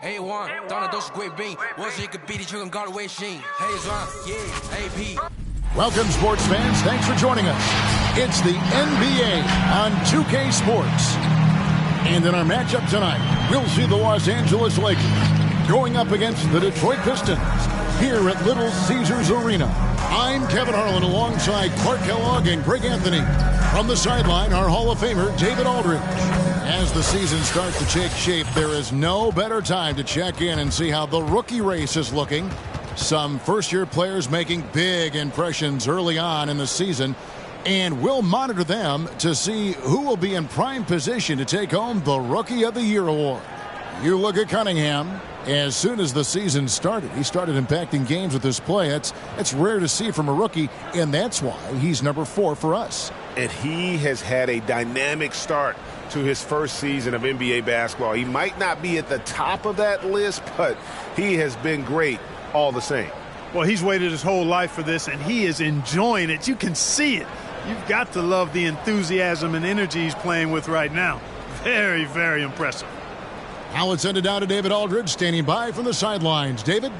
A1, 다른 도시 quick 원수 이그 비리 최근 가을 외신 Hayes1, yeah, AP. Welcome, sports fans. Thanks for joining us. It's the NBA on 2K Sports. And in our matchup tonight, we'll see the Los Angeles Lakers going up against the Detroit Pistons here at Little Caesars Arena. I'm Kevin Harlan alongside Clark Kellogg and Greg Anthony. From the sideline, our Hall of Famer, David Aldridge. As the season starts to take shape, there is no better time to check in and see how the rookie race is looking. Some first-year players making big impressions early on in the season, and we'll monitor them to see who will be in prime position to take home the Rookie of the Year award. You look at Cunningham. As soon as the season started, he started impacting games with his play. It's rare to see from a rookie, and that's why he's number 4 for us. And he has had a dynamic start to his first season of NBA basketball. He might not be at the top of that list, but he has been great all the same. Well, he's waited his whole life for this, and he is enjoying it. You can see it. You've got to love the enthusiasm and energy he's playing with right now. Very, very impressive. Now let's send it down to David Aldridge, standing by from the sidelines. David?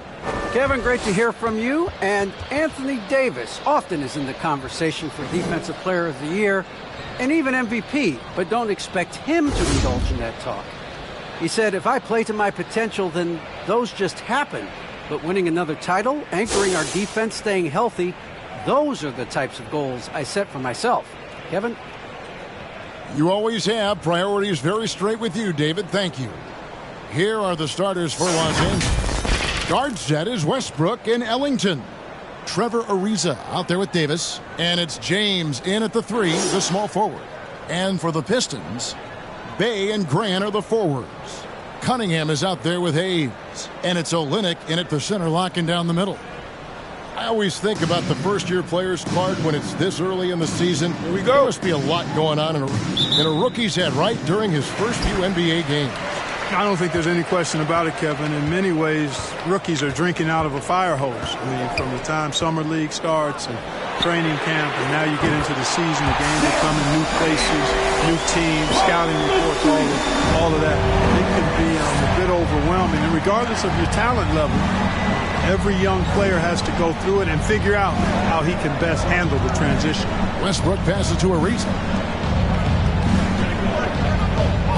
Kevin, great to hear from you. And Anthony Davis often is in the conversation for Defensive Player of the Year and even MVP, but don't expect him to indulge in that talk. He said, if I play to my potential, then those just happen. But winning another title, anchoring our defense, staying healthy, those are the types of goals I set for myself. Kevin? You always have priorities very straight with you, David. Thank you. Here are the starters for Los Angeles. Guard set is Westbrook and Ellington. Trevor Ariza out there with Davis. And it's James in at the 3, the small forward. And for the Pistons, Bay and Grant are the forwards. Cunningham is out there with Hayes. And it's Olynyk in at the center, locking down the middle. I always think about the first-year players, Clark, when it's this early in the season. Here we go. There must be a lot going on in a rookie's head right during his first few NBA games. I don't think there's any question about it, Kevin. In many ways, rookies are drinking out of a fire hose. I mean, from the time Summer League starts and training camp, and now you get into the season, the games are coming, new places, new teams, scouting reports, all of that. It can be a bit overwhelming. And regardless of your talent level, every young player has to go through it and figure out how he can best handle the transition. Westbrook passes to Ariza.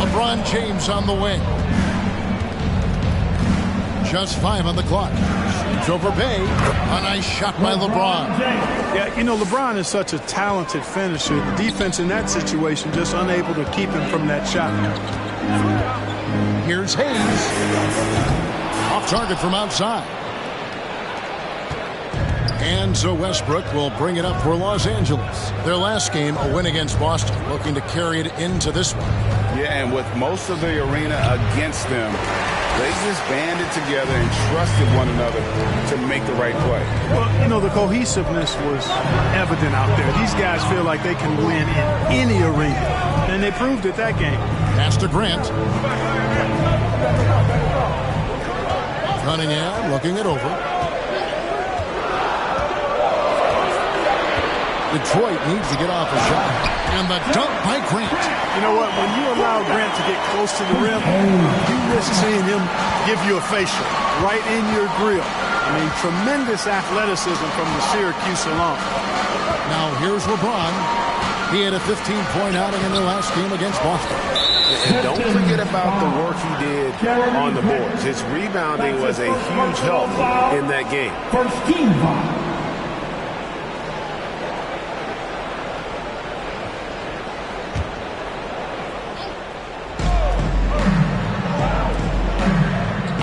LeBron James on the wing. Just 5 on the clock. It's over Bay. A nice shot by LeBron. Yeah, you know, LeBron is such a talented finisher. The defense in that situation just unable to keep him from that shot. Here's Hayes. Off target from outside. And so Westbrook will bring it up for Los Angeles. Their last game, a win against Boston, looking to carry it into this one. Yeah, and with most of the arena against them, they just banded together and trusted one another to make the right play. Well, you know, the cohesiveness was evident out there. These guys feel like they can win in any arena, and they proved it that game. Pass to Grant. Cunningham looking it over. Detroit needs to get off a shot. And the dunk by Grant. You know what? When you allow Grant to get close to the rim, you risk seeing him give you a facial right in your grill. I mean, tremendous athleticism from the Syracuse alum. Now here's LeBron. He had a 15-point outing in the last game against Boston. And don't forget about the work he did on the boards. His rebounding was a huge help in that game. First team foul.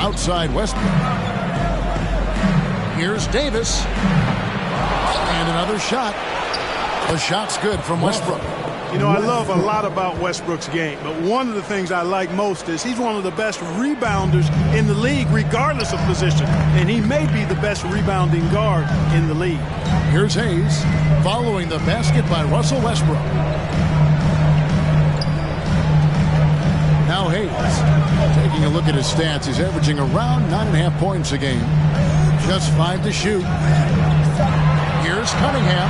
Outside Westbrook. Here's Davis. And another shot. The shot's good from Westbrook. You know, I love a lot about Westbrook's game, but one of the things I like most is he's one of the best rebounders in the league, regardless of position. And he may be the best rebounding guard in the league. Here's Hayes, following the basket by Russell Westbrook. Now Hayes, taking a look at his stats, he's averaging around 9.5 points a game. Just 5 to shoot. Here's Cunningham.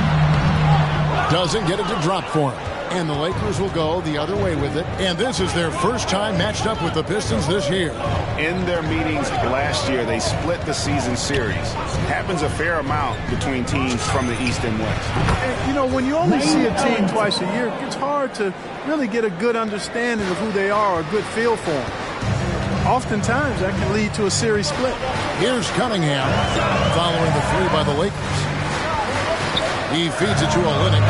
Doesn't get it to drop for him. And the Lakers will go the other way with it. And this is their first time matched up with the Pistons this year. In their meetings last year, they split the season series. Happens a fair amount between teams from the East and West. And, you know, when you only see a team twice a year, it's hard to really get a good understanding of who they are, a good feel for them. Oftentimes, that can lead to a series split. Here's Cunningham following the three by the Lakers. He feeds it to Olynyk.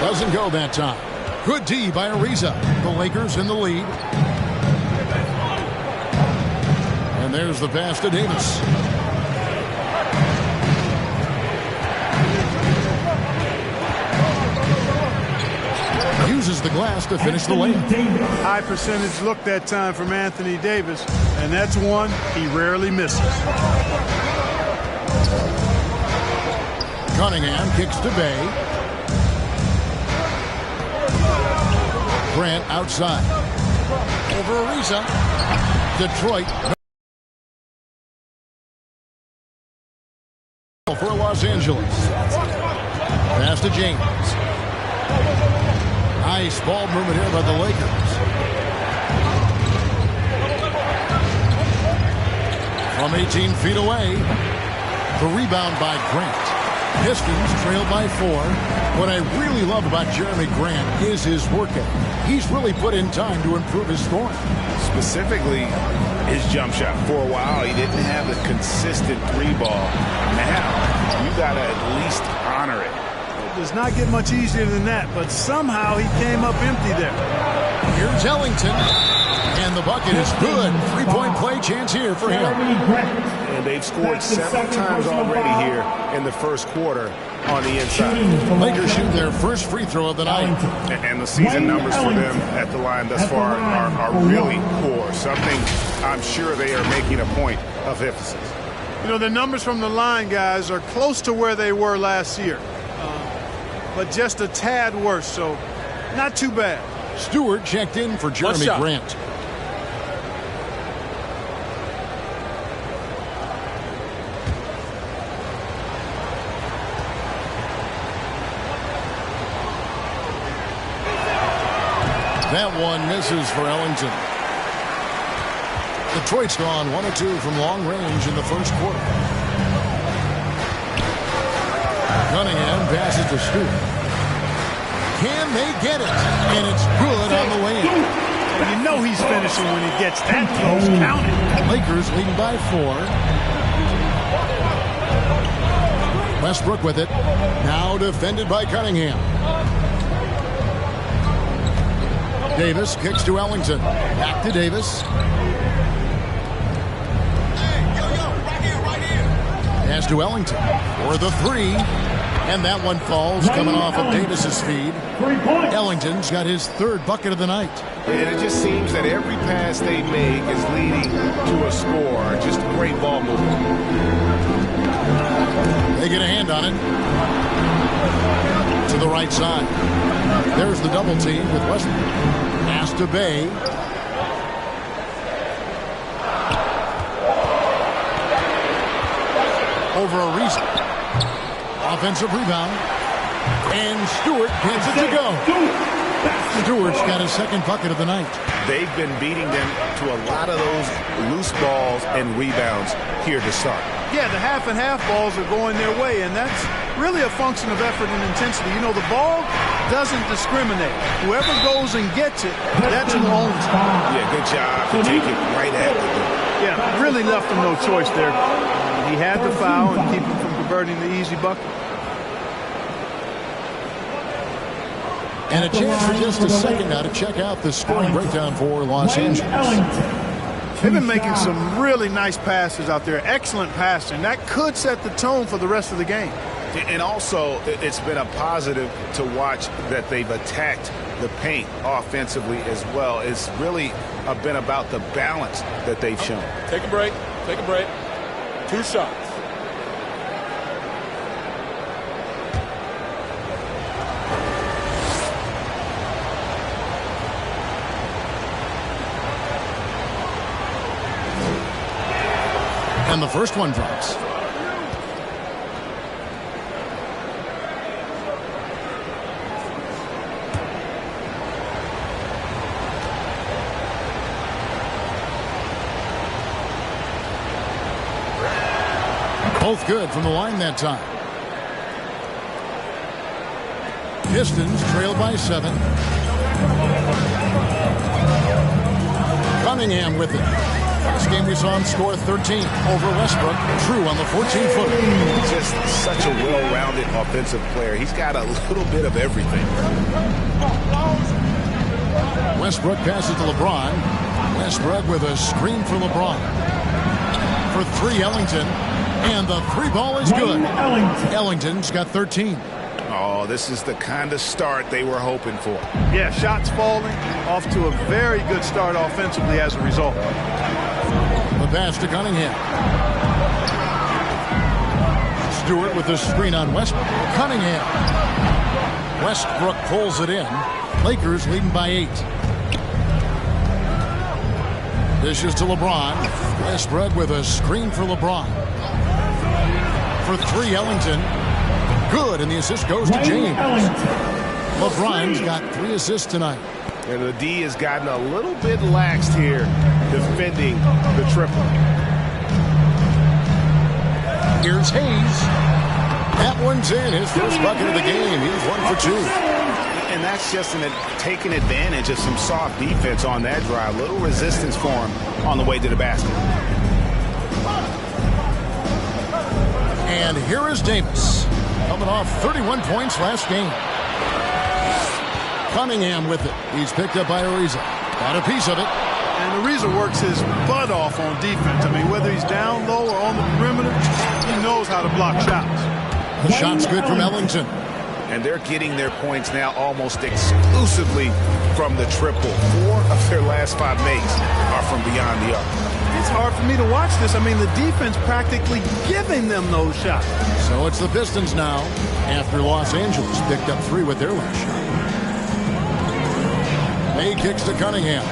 Doesn't go that time. Good D by Ariza. The Lakers in the lead. And there's the pass to Davis. Uses the glass to finish the lane. High percentage look that time from Anthony Davis, and that's one he rarely misses. Cunningham kicks to Bay. Grant outside. Over Ariza. Detroit. For Los Angeles. Pass to James. Nice ball movement here by the Lakers. From 18 feet away. The rebound by Grant. Pistons trail by 4. What I really love about Jeremy Grant is his work ethic. He's really put in time to improve his scoring. Specifically, his jump shot. For a while, he didn't have the consistent three ball. Now, you got to at least honor it. It does not get much easier than that, but somehow he came up empty there. Here's Ellington. And the bucket is good. Three-point play chance here for him. And they've scored several times already here in the first quarter on the inside. Lakers shoot their first free throw of the night. And the season numbers for them at the line thus far are really poor. Something I'm sure they are making a point of emphasis. You know, the numbers from the line, guys, are close to where they were last year. But just a tad worse, so not too bad. Stewart checked in for Jeremy Grant. That one misses for Ellington. Detroit's gone 1 of 2 from long range in the first quarter. Cunningham passes to Stewart. Can they get it? And it's good on the way in. Well, you know he's finishing when he gets that close. Count it. Lakers leading by 4. Westbrook with it. Now defended by Cunningham. Davis kicks to Ellington. Back to Davis. Pass to Ellington for the 3. And that one falls coming off of Davis's feed. Ellington's got his 3rd bucket of the night. And it just seems that every pass they make is leading to a score. Just great ball movement. They get a hand on it. To the right side. There's the double team with Westbrook. Pass to Bay. Over Ariza. Offensive rebound. And Stewart gets it to go. Stewart's got his 2nd bucket of the night. They've been beating them to a lot of those loose balls and rebounds here to start. Yeah, the half and half balls are going their way, and that's really a function of effort and intensity. You know, the ball doesn't discriminate. Whoever goes and gets it, that's who owns it. Yeah, good job to take it right at the door. Yeah, really left him no choice there. He had to foul and keep him from converting the easy bucket. And a chance for just a second now to check out the scoring breakdown for Los Angeles. They've been making some really nice passes out there. Excellent passing. That could set the tone for the rest of the game. And also, it's been a positive to watch that they've attacked the paint offensively as well. It's really been about the balance that they've shown. Take a break. Take a break. 2 shots. And the first one drops. Both good from the line that time. Pistons trail by 7. Cunningham with it. Last game we saw him score 13 over Westbrook. True on the 14-footer. Just such a well-rounded offensive player. He's got a little bit of everything. Westbrook passes to LeBron. Westbrook with a screen for LeBron. For 3, Ellington. And the 3 ball is good. Ellington's got 13. Oh, this is the kind of start they were hoping for. Yeah, shots falling. Off to a very good start offensively as a result. The pass to Cunningham. Stewart with the screen on Westbrook. Cunningham. Westbrook pulls it in. Lakers leading by 8. Dishes to LeBron. Westbrook with a screen for LeBron. For 3, Ellington. Good, and the assist goes to James. LeBron's got 3 assists tonight. And the D has gotten a little bit laxed here defending the triple. Here's Hayes. That one's in. His first bucket of the game. He's 1 for 2. And that's just taking advantage of some soft defense on that drive. Little resistance for him on the way to the basket. And here is Davis. Coming off 31 points last game. Cunningham with it. He's picked up by Ariza. Got a piece of it. And Ariza works his butt off on defense. I mean, whether he's down low or on the perimeter, he knows how to block shots. The shot's good from Ellington. And they're getting their points now almost exclusively from the triple. 4 of their last 5 makes are from beyond the arc. It's hard for me to watch this. I mean, the defense practically giving them those shots. So it's the Pistons now after Los Angeles picked up 3 with their last shot. May kicks to Cunningham.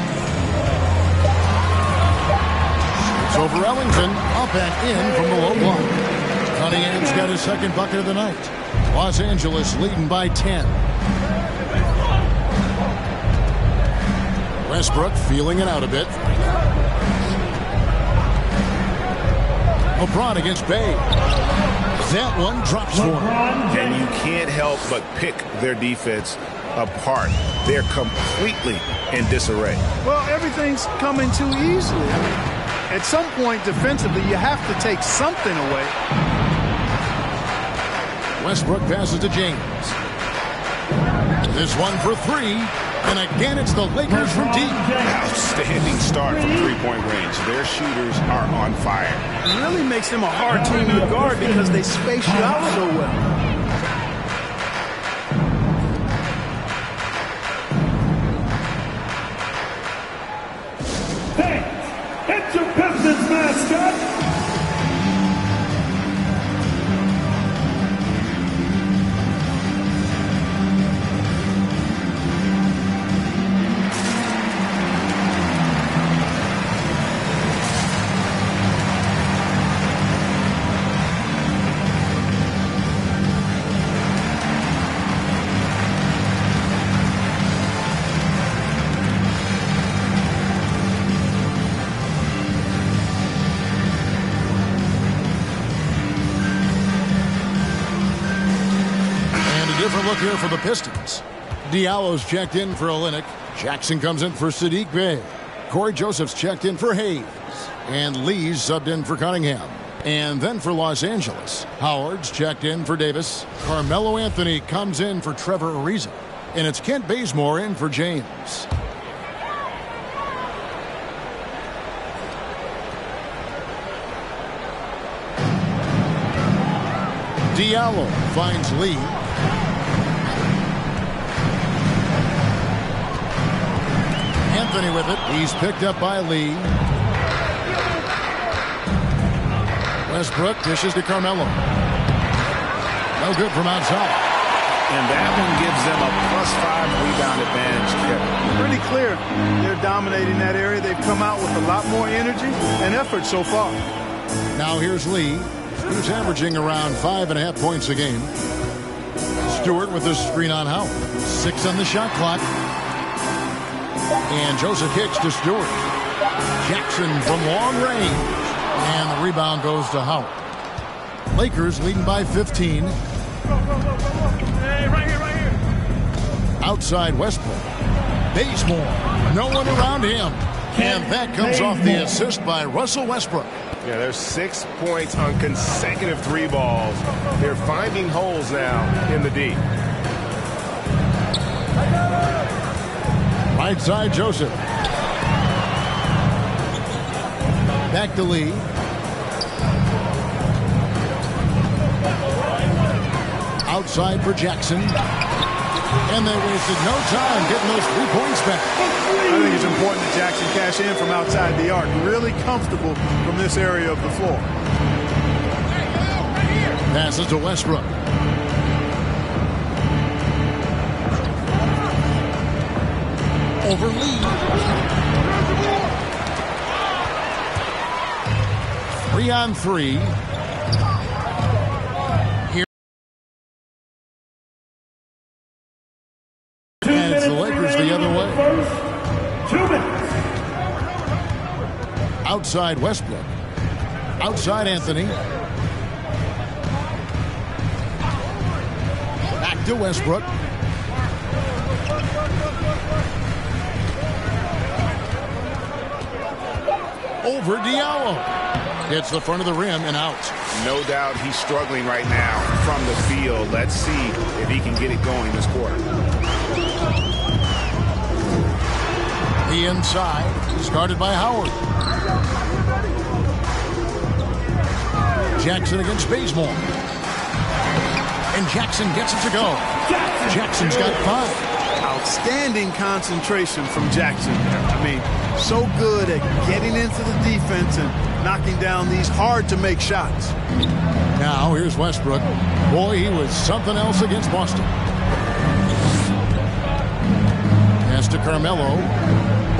It's over Ellington. Up and in from the low block. Cunningham's got his second bucket of the night. Los Angeles leading by 10. Westbrook feeling it out a bit. LeBron against Bay. That one drops for him. And you can't help but pick their defense apart. They're completely in disarray. Well, everything's coming too easily. I mean, at some point defensively, you have to take something away. Westbrook passes to James. This one for 3. And again, it's the Lakers from deep. Outstanding start from three-point range. Their shooters are on fire. It really makes them a hard team to guard because they space you out so well. Hey, it's your Pistons mascot. Different look here for the Pistons. Diallo's checked in for Olynyk. Jackson comes in for Sadiq Bey. Corey Joseph's checked in for Hayes. And Lee's subbed in for Cunningham. And then for Los Angeles, Howard's checked in for Davis. Carmelo Anthony comes in for Trevor Ariza. And it's Kent Bazemore in for James. Diallo finds Lee. Anthony with it. He's picked up by Lee. Westbrook dishes to Carmelo. No good from outside. And that one gives them a +5 rebound advantage. Pretty clear. They're dominating that area. They've come out with a lot more energy and effort so far. Now here's Lee. He's averaging around 5.5 points a game. Stewart with the screen on Howard. 6 on the shot clock. And Joseph kicks to Stewart. Jackson from long range. And the rebound goes to Howard. Lakers leading by 15. Hey, right here. Outside Westbrook. Bazemore. No one around him. And that comes off the assist by Russell Westbrook. Yeah, there's 6 points on consecutive 3 balls. They're finding holes now in the D. Right side, Joseph. Back to Lee. Outside for Jackson. And they wasted no time getting those 3 points back. I think it's important that Jackson cash in from outside the arc. Really comfortable from this area of the floor. Passes to Westbrook. Over Lee. 3-on-3. Here. And it's the Lakers the other way. 2 minutes. Outside Westbrook. Outside Anthony. Back to Westbrook. Over Diallo. Hits the front of the rim and out. No doubt he's struggling right now from the field. Let's see if he can get it going this quarter. The inside is guarded by Howard. Jackson against Bazemore. And Jackson gets it to go. Jackson's got 5. Outstanding concentration from Jackson. I mean, so good at getting into the defense and knocking down these hard-to-make shots. Now, here's Westbrook. Boy, he was something else against Boston. Pass to Carmelo.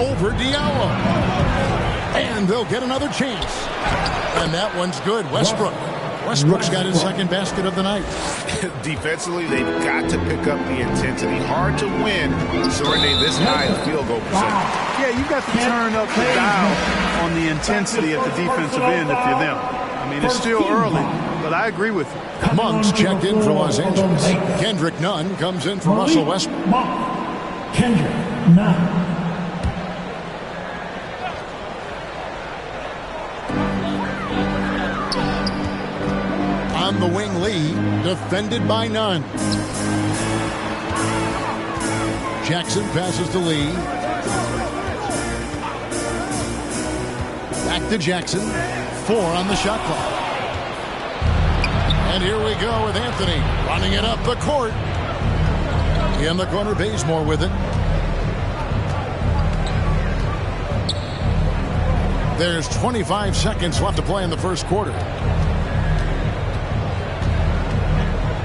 Over Diallo. And they'll get another chance. And that one's good. Westbrook's got his second basket of the night. Defensively, they've got to pick up the intensity. Hard to win surrendering this high in field goal percentage. Yeah, you've got to turn up the dial on the intensity at the defensive end if you're them. I mean, it's still early, but I agree with you. Monks checked in for Los Angeles. Kendrick Nunn comes in for Russell Westbrook. Kendrick Nunn. On the wing, Lee, defended by Nunn. Jackson passes to Lee. Back to Jackson. 4 on the shot clock. And here we go with Anthony running it up the court. In the corner, Bazemore with it. There's 25 seconds left to play in the first quarter.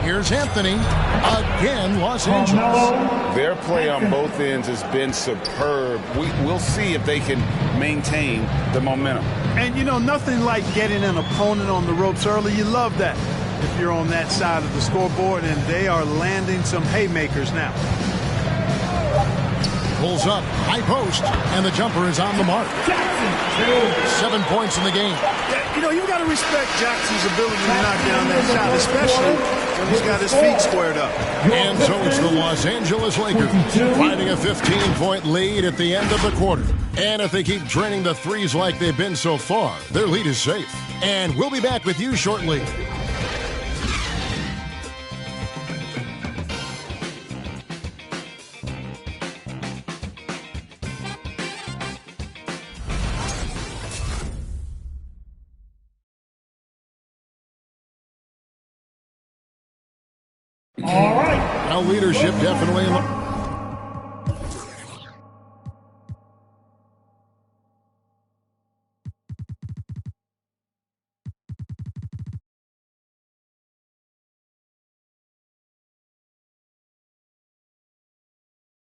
Here's Anthony. Again, Los Angeles. Their play on both ends has been superb. We'll see if they can maintain the momentum. And, you know, nothing like getting an opponent on the ropes early. You love that if you're on that side of the scoreboard, and they are landing some haymakers now. Pulls up, high post, and the jumper is on the mark. 7 points in the game. You know, you've got to respect Jackson's ability to knock down that shot, especially when he's got his feet squared up. And so it's the Los Angeles Lakers finding a 15-point lead at the end of the quarter. And if they keep draining the threes like they've been so far, their lead is safe. And we'll be back with you shortly. All right. Now leadership definitely.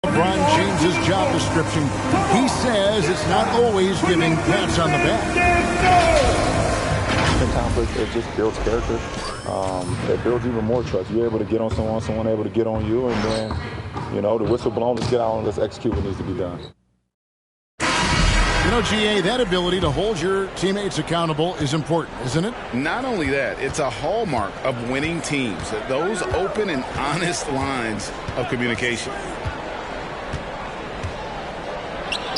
LeBron changed his job description. He says it's not always giving pats on the back. Sometimes it just builds character. It builds even more trust. You're able to get on someone able to get on you, and then, you know, the whistle blown, let's get out and let's execute what needs to be done. You know, GA, that ability to hold your teammates accountable is important, isn't it? Not only that, it's a hallmark of winning teams. Those open and honest lines of communication.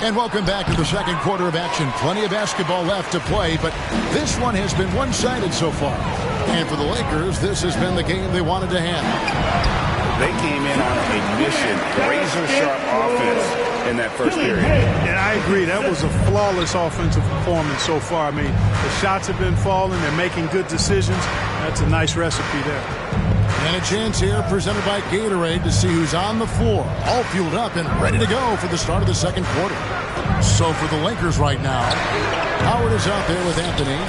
And welcome back to the second quarter of action. Plenty of basketball left to play, but this one has been one-sided so far. And for the Lakers, this has been the game they wanted to have. They came in on a mission, razor-sharp offense in that first period. And I agree, that was a flawless offensive performance so far. I mean, the shots have been falling, they're making good decisions. That's a nice recipe there. And a chance here presented by Gatorade to see who's on the floor, all fueled up and ready to go for the start of the second quarter. So for the Lakers right now, Howard is out there with Anthony.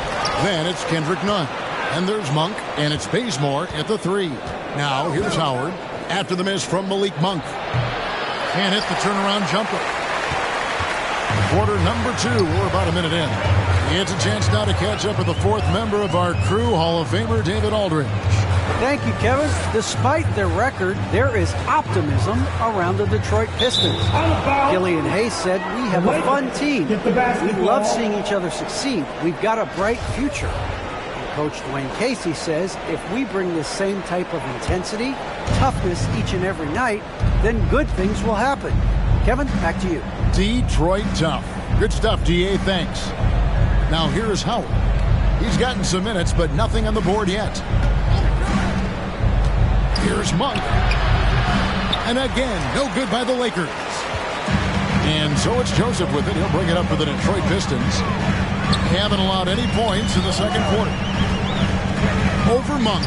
Then it's Kendrick Nunn. And there's Monk, and it's Bazemore at the 3. Now here's Howard after the miss from Malik Monk. Can't hit the turnaround jumper. Quarter number 2. We're about a minute in. It's a chance now to catch up with the fourth member of our crew, Hall of Famer David Aldridge. Thank you, Kevin. Despite their record, there is optimism around the Detroit Pistons. Killian Hayes said, "We have a fun team. We love seeing each other succeed. We've got a bright future." And Coach Dwayne Casey says, if we bring this same type of intensity, toughness each and every night, then good things will happen. Kevin, back to you. Detroit tough. Good stuff, DA. Thanks. Now here's Howard. He's gotten some minutes, but nothing on the board yet. Here's Monk. And again, no good by the Lakers. And so it's Joseph with it. He'll bring it up for the Detroit Pistons. They haven't allowed any points in the second quarter. Over Monk.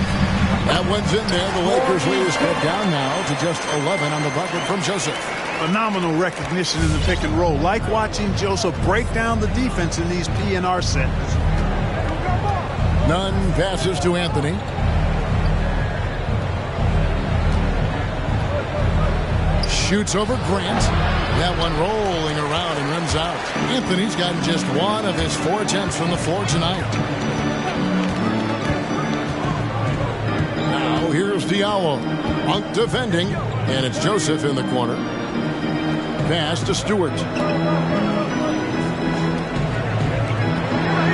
That one's in there. The Lakers lead is cut down now to just 11 on the bucket from Joseph. Phenomenal recognition in the pick and roll. Like watching Joseph break down the defense in these PNR sets. Nunn passes to Anthony. Shoots over Grant. That one rolling around and rims out. Anthony's gotten just one of his 4 attempts from the floor tonight. Now here's Diallo. Monk defending. And it's Joseph in the corner. Pass to Stewart.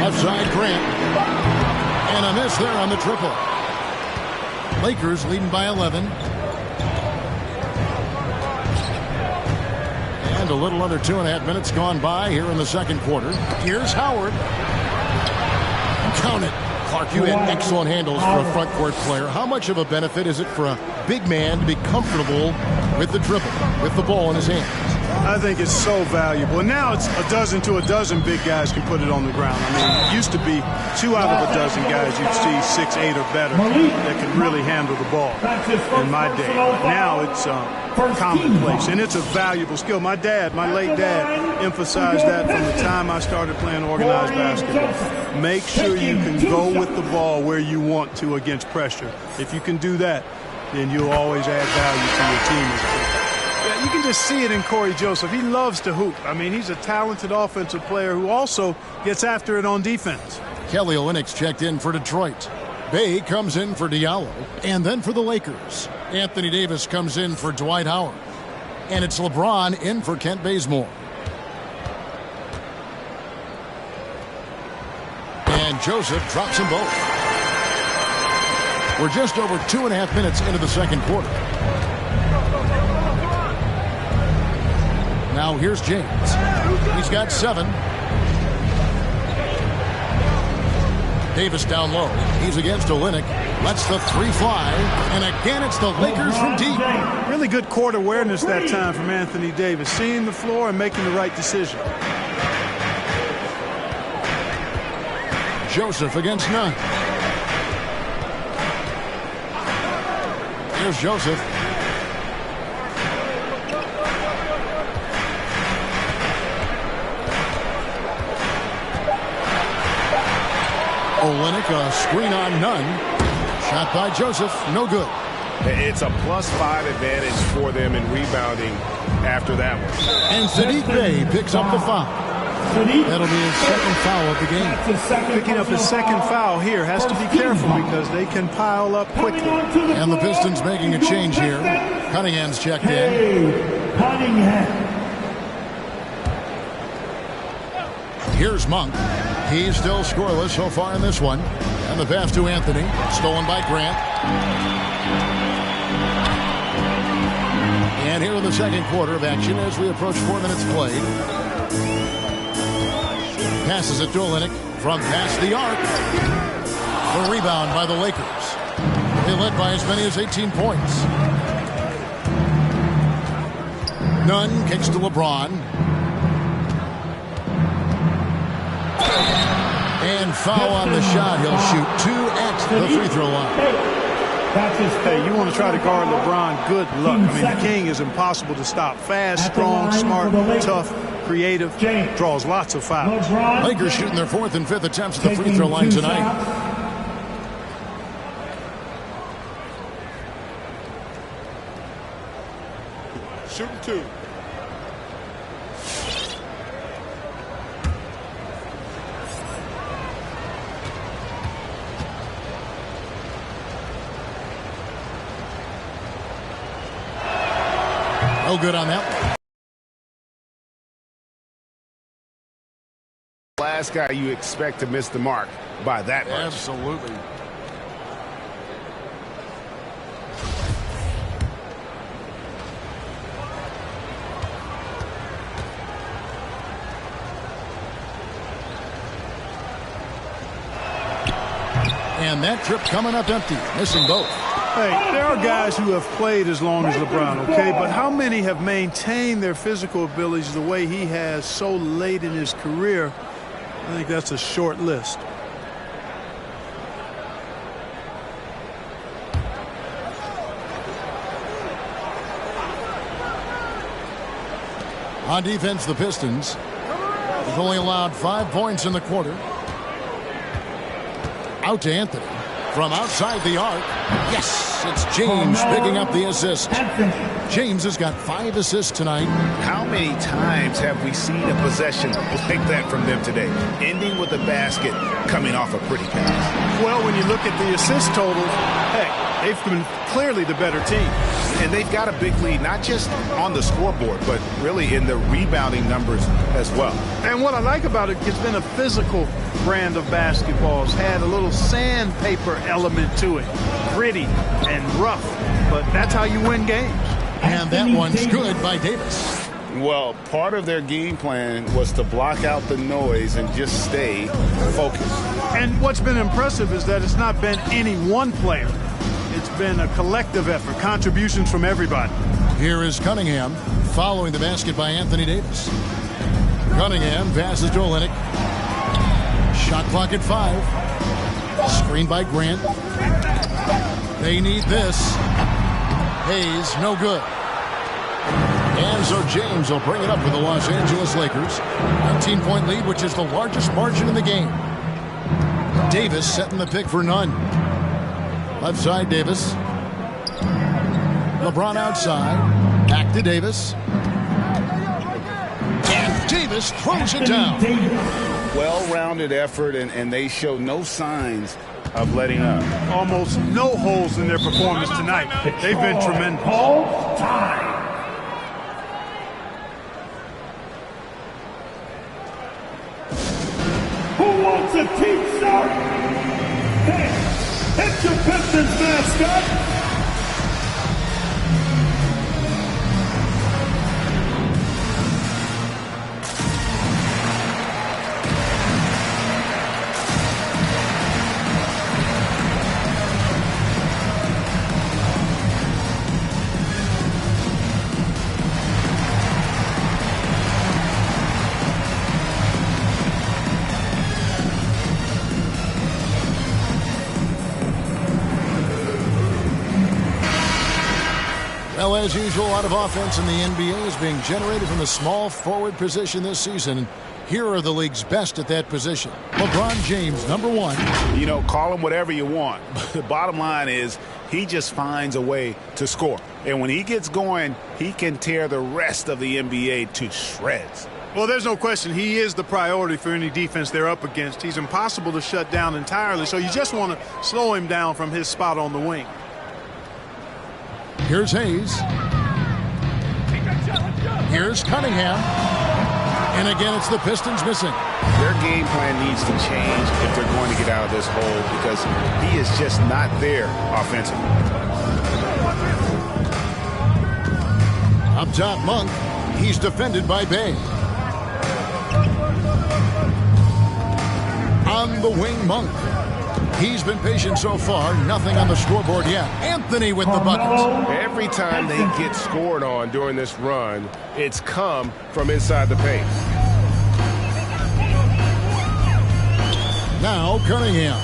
Left side Grant. And a miss there on the triple. Lakers leading by 11. And a little under 2.5 minutes gone by here in the second quarter. Here's Howard. Count it. Clark, you had excellent handles for a front court player. How much of a benefit is it for a big man to be comfortable with the dribble, with the ball in his hands? I think it's so valuable. And now it's a dozen to a dozen big guys can put it on the ground. I mean, it used to be 2 out of a dozen guys you'd see 6, 8 or better that can really handle the ball in my day. Now it's commonplace, and it's a valuable skill. My dad, my late dad, emphasized that from the time I started playing organized basketball. Make sure you can go with the ball where you want to against pressure. If you can do that, then you'll always add value to your team. Yeah, you can just see it in Corey Joseph. He loves to hoop. I mean, he's a talented offensive player who also gets after it on defense. Kelly Olynyk checked in for Detroit. Bay comes in for Diallo. And then for the Lakers, Anthony Davis comes in for Dwight Howard. And it's LeBron in for Kent Bazemore. And Joseph drops them both. We're just over 2.5 minutes into the second quarter. Now here's James. He's got 7. Davis down low. He's against Olynyk. Lets the 3 fly. And again, it's the Lakers from deep. Really good court awareness that time from Anthony Davis. Seeing the floor and making the right decision. Joseph against Nunn. Here's Joseph. Olynyk, a screen on Nunn. Shot by Joseph, no good. It's a +5 advantage for them in rebounding after that one. And Saddiq Bey picks up the foul. That'll be his second foul of the game. Picking up his second foul here. Has to be careful because they can pile up quickly. And the Pistons making a change here. Cunningham's checked in. Here's Monk. He's still scoreless so far in this one. And the pass to Anthony. Stolen by Grant. And here in the second quarter of action as we approach 4 minutes played. Passes it to Olynyk from past the arc. The rebound by the Lakers. They led by as many as 18 points. Nunn kicks to LeBron. And foul on the shot. He'll shoot 2 at the free throw line. Hey, you want to try to guard LeBron, good luck. I mean, the King is impossible to stop. Fast, strong, smart, tough, creative, draws lots of fouls. Lakers shooting their 4th and 5th attempts at the free throw line tonight. Shooting 2. No good on that. Last guy you expect to miss the mark by that much. Absolutely. And that trip coming up empty, missing both. Hey, there are guys who have played as long as LeBron, okay? But how many have maintained their physical abilities the way he has so late in his career? I think that's a short list. On defense, the Pistons. They've only allowed 5 points in the quarter. Out to Anthony. From outside the arc. Yes, it's James picking up the assist. James has got 5 assists tonight. How many times have we seen a possession like that from them today? Ending with a basket, coming off a pretty pass. Well, when you look at the assist totals, heck, they've been clearly the better team. And they've got a big lead, not just on the scoreboard, but really in the rebounding numbers as well. And what I like about it, it's been a physical brand of basketball. It's had a little sandpaper element to it. Gritty and rough, but that's how you win games. And that one's good by Davis. Well, part of their game plan was to block out the noise and just stay focused. And what's been impressive is that it's not been any one player. It's been a collective effort, contributions from everybody. Here is Cunningham following the basket by Anthony Davis. Cunningham passes to Olynyk. Shot clock at 5. Screen by Grant. They need this. Hayes, no good. And so James will bring it up for the Los Angeles Lakers. 19-point lead, which is the largest margin in the game. Davis setting the pick for Nunn. Left side, Davis. LeBron outside. Back to Davis. And Davis throws it down. Well-rounded effort, and they show no signs of letting up. Almost no holes in their performance tonight. They've been tremendous. Who wants a team start? Hey, it's your Pistons mascot. Well, as usual, a lot of offense in the NBA is being generated from the small forward position this season. Here are the league's best at that position. LeBron James, number 1. You know, call him whatever you want. The bottom line is he just finds a way to score. And when he gets going, he can tear the rest of the NBA to shreds. Well, there's no question he is the priority for any defense they're up against. He's impossible to shut down entirely, so you just want to slow him down from his spot on the wing. Here's Hayes. Here's Cunningham. And again, it's the Pistons missing. Their game plan needs to change if they're going to get out of this hole because he is just not there offensively. Up top, Monk. He's defended by Bay. On the wing, Monk. He's been patient so far. Nothing on the scoreboard yet. Anthony with the bucket. Every time they get scored on during this run, it's come from inside the paint. Now Cunningham.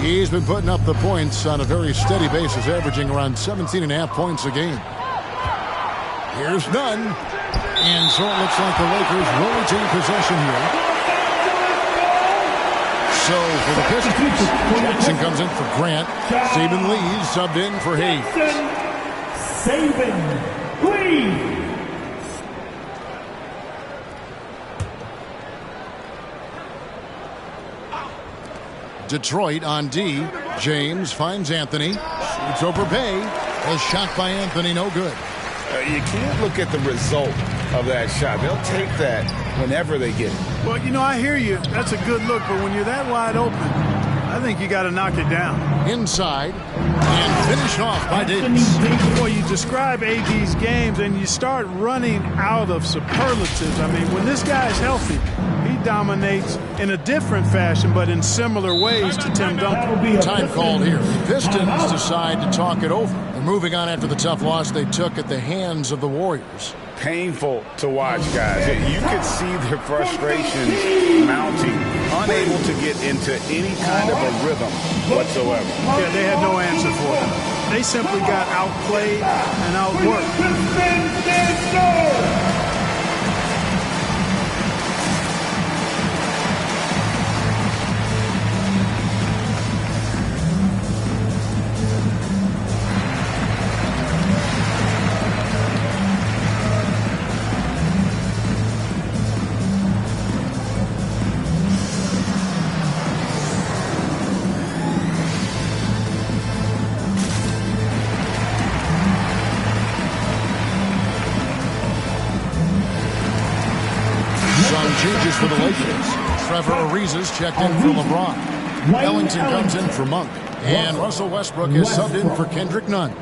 He's been putting up the points on a very steady basis, averaging around 17.5 points a game. Here's Nunn. And so it looks like the Lakers will retain possession here. So for the Pistons, Jackson comes in for Grant. Saban Lee subbed in for Hayes. Saban Lee. Detroit on D. James finds Anthony. Shoots over Bay. A shot by Anthony, no good. You can't look at the result of that shot. They'll take that whenever they get it. Well, you know, I hear you. That's a good look, but when you're that wide open, I think you got to knock it down. Inside and finished off by Davis. Boy, you describe AD's games and you start running out of superlatives. I mean, when this guy is healthy, he dominates in a different fashion, but in similar ways to Tim Duncan. Time called here. The Pistons decide to talk it over. They're moving on after the tough loss they took at the hands of the Warriors. Painful to watch, guys. You could see their frustrations mounting, unable to get into any kind of a rhythm whatsoever. Yeah, they had no answer for it. They simply got outplayed and outworked. Changes for the Lakers. Trevor Ariza's checked in for LeBron. Ellington comes in for Monk. And Russell Westbrook is subbed in for Kendrick Nunn.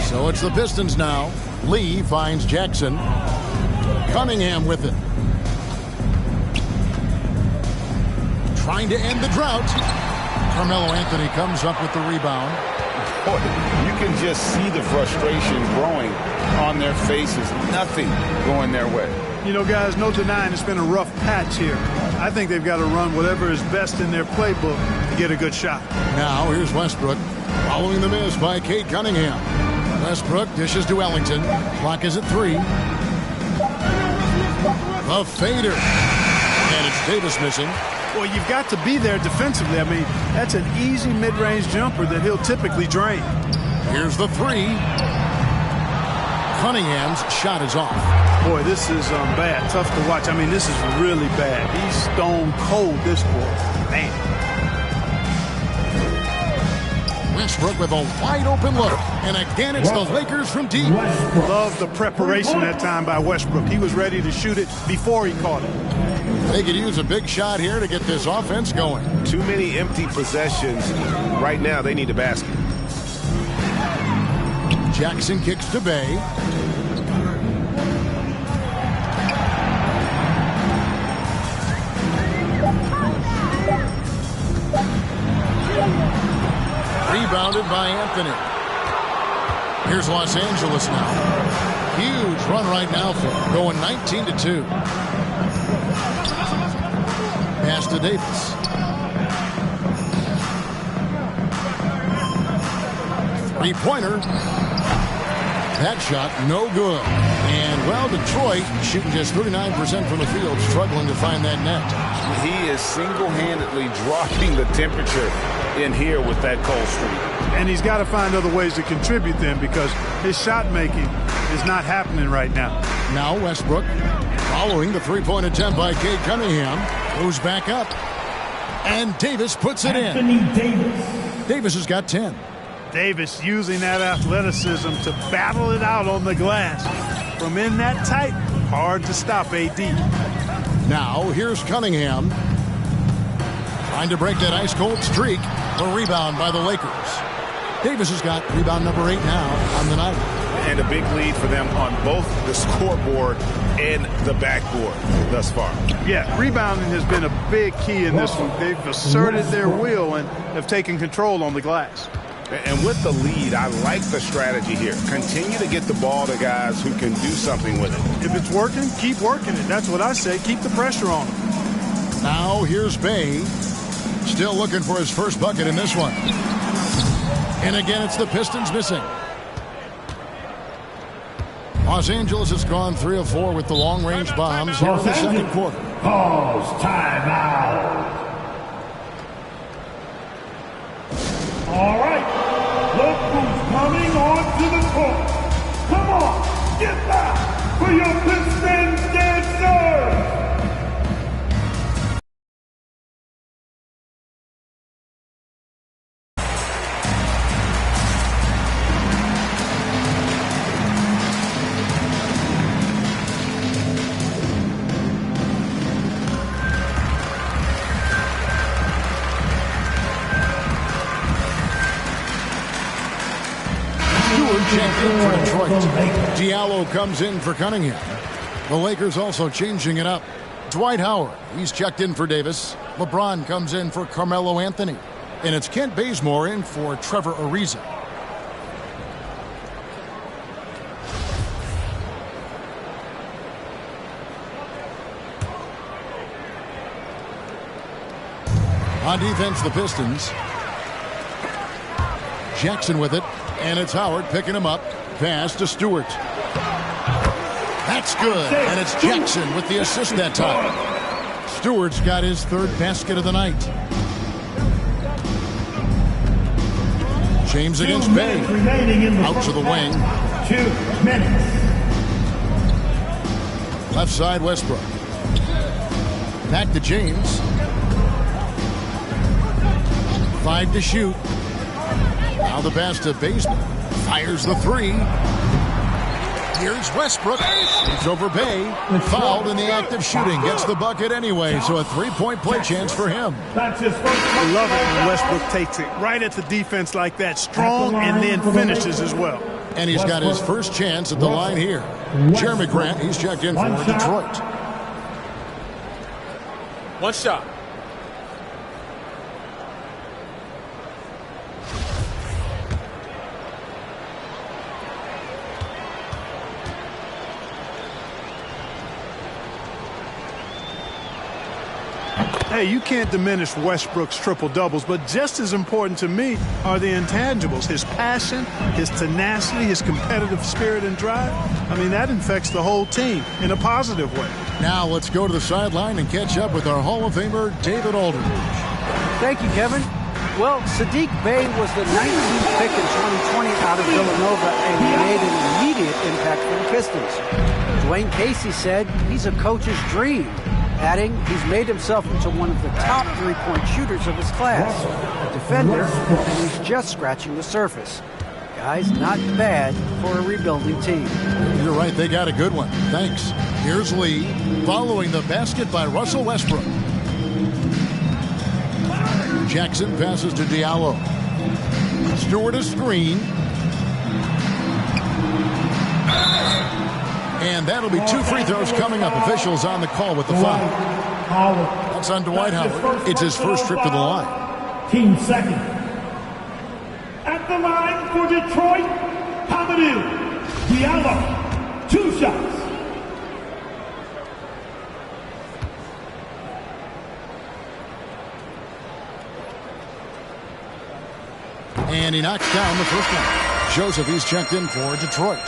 So it's the Pistons now. Lee finds Jackson. Cunningham with it. Trying to end the drought. Carmelo Anthony comes up with the rebound. Boy, you can just see the frustration growing on their faces. Nothing going their way. You know, guys, no denying it's been a rough patch here. I think they've got to run whatever is best in their playbook to get a good shot. Now here's Westbrook following the miss by Cade Cunningham. Westbrook dishes to Ellington. Clock is at 3. A fader. And it's Davis missing. Well, you've got to be there defensively. I mean, that's an easy mid-range jumper that he'll typically drain. Here's the 3. Cunningham's shot is off. Boy, this is bad. Tough to watch. I mean, this is really bad. He's stone cold, this boy. Man. Westbrook with a wide open look. And again, it's the Lakers from deep. Love the preparation that time by Westbrook. He was ready to shoot it before he caught it. They could use a big shot here to get this offense going. Too many empty possessions. Right now, they need a basket. Jackson kicks to Bay. Rebounded by Anthony. Here's Los Angeles now. Huge run right now for them, going 19-2. Pass to Davis. Three-pointer. That shot, no good. And, well, Detroit shooting just 39% from the field, struggling to find that net. He is single-handedly dropping the temperature in here with that cold streak. And he's got to find other ways to contribute then because his shot making is not happening right now. Now Westbrook Following the three-point attempt by Cade Cunningham, goes back up. And Davis puts it in. Davis has got 10. Davis using that athleticism to battle it out on the glass. From in that tight, hard to stop AD. Now, here's Cunningham. Trying to break that ice-cold streak. A rebound by the Lakers. Davis has got rebound number 8 now on the night. And a big lead for them on both the scoreboard and the backboard thus far. Yeah, rebounding has been a big key in this one. They've asserted their will and have taken control on the glass. And with the lead, I like the strategy here. Continue to get the ball to guys who can do something with it. If it's working, keep working it. That's what I say. Keep the pressure on them. Now here's Bay. Still looking for his first bucket in this one. And again, it's the Pistons missing. Los Angeles has gone 3 of 4 with the long-range bombs here in the second quarter. Calls timeout. All right. Look who's coming onto the court. Come on, get back for your Pistons dancers. Diallo comes in for Cunningham. The Lakers also changing it up. Dwight Howard, he's checked in for Davis. LeBron comes in for Carmelo Anthony. And it's Kent Bazemore in for Trevor Ariza. On defense, the Pistons. Jackson with it. And it's Howard picking him up. Pass to Stewart. That's good. And it's Jackson with the assist that time. Stewart's got his third basket of the night. James against Bay. Out to the wing. 2 minutes. Left side, Westbrook. Back to James. 5 to shoot. Now the pass to Bazemore. Fires the 3. Here's Westbrook. He's over Bay. Fouled in the act of shooting. Gets the bucket anyway, so a 3-point play chance for him. That's his first. I love it when Westbrook takes it right at the defense like that. Strong and then finishes as well. And he's got his first chance at the line here. Jeremy Grant, he's checked in for Detroit. One shot. Hey, you can't diminish Westbrook's triple-doubles, but just as important to me are the intangibles. His passion, his tenacity, his competitive spirit and drive. I mean, that infects the whole team in a positive way. Now let's go to the sideline and catch up with our Hall of Famer, David Aldridge. Thank you, Kevin. Well, Sadiq Bey was the 19th pick in 2020 out of Villanova, and he made an immediate impact for the Pistons. Dwayne Casey said he's a coach's dream, adding he's made himself into one of the top three-point shooters of his class, a defender, and he's just scratching the surface. Guys, not bad for a rebuilding team. You're right, they got a good one. Thanks. Here's Lee, following the basket by Russell Westbrook. Jackson passes to Diallo. Stewart a screen. And that'll be 2 free throws coming up. Officials on the call with the foul. That's on Dwight Howard. It's his first trip to the line. Team second. At the line for Detroit, Hamidou Diallo. 2 shots. And he knocks down the first one. Joseph, he's checked in for Detroit.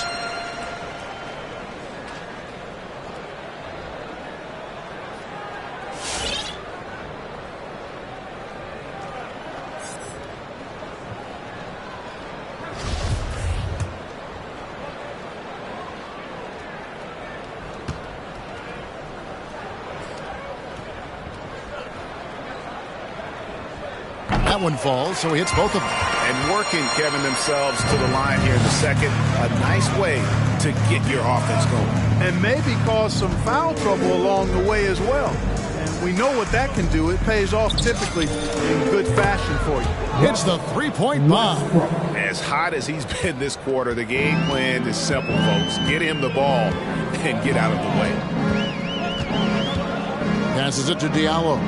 That one falls, so he hits both of them. And working, Kevin, themselves to the line here in the second. A nice way to get your offense going. And maybe cause some foul trouble along the way as well. And we know what that can do. It pays off typically in good fashion for you. It's the three-point bomb. As hot as he's been this quarter, the game plan is simple, folks. Get him the ball and get out of the way. Passes it to Diallo.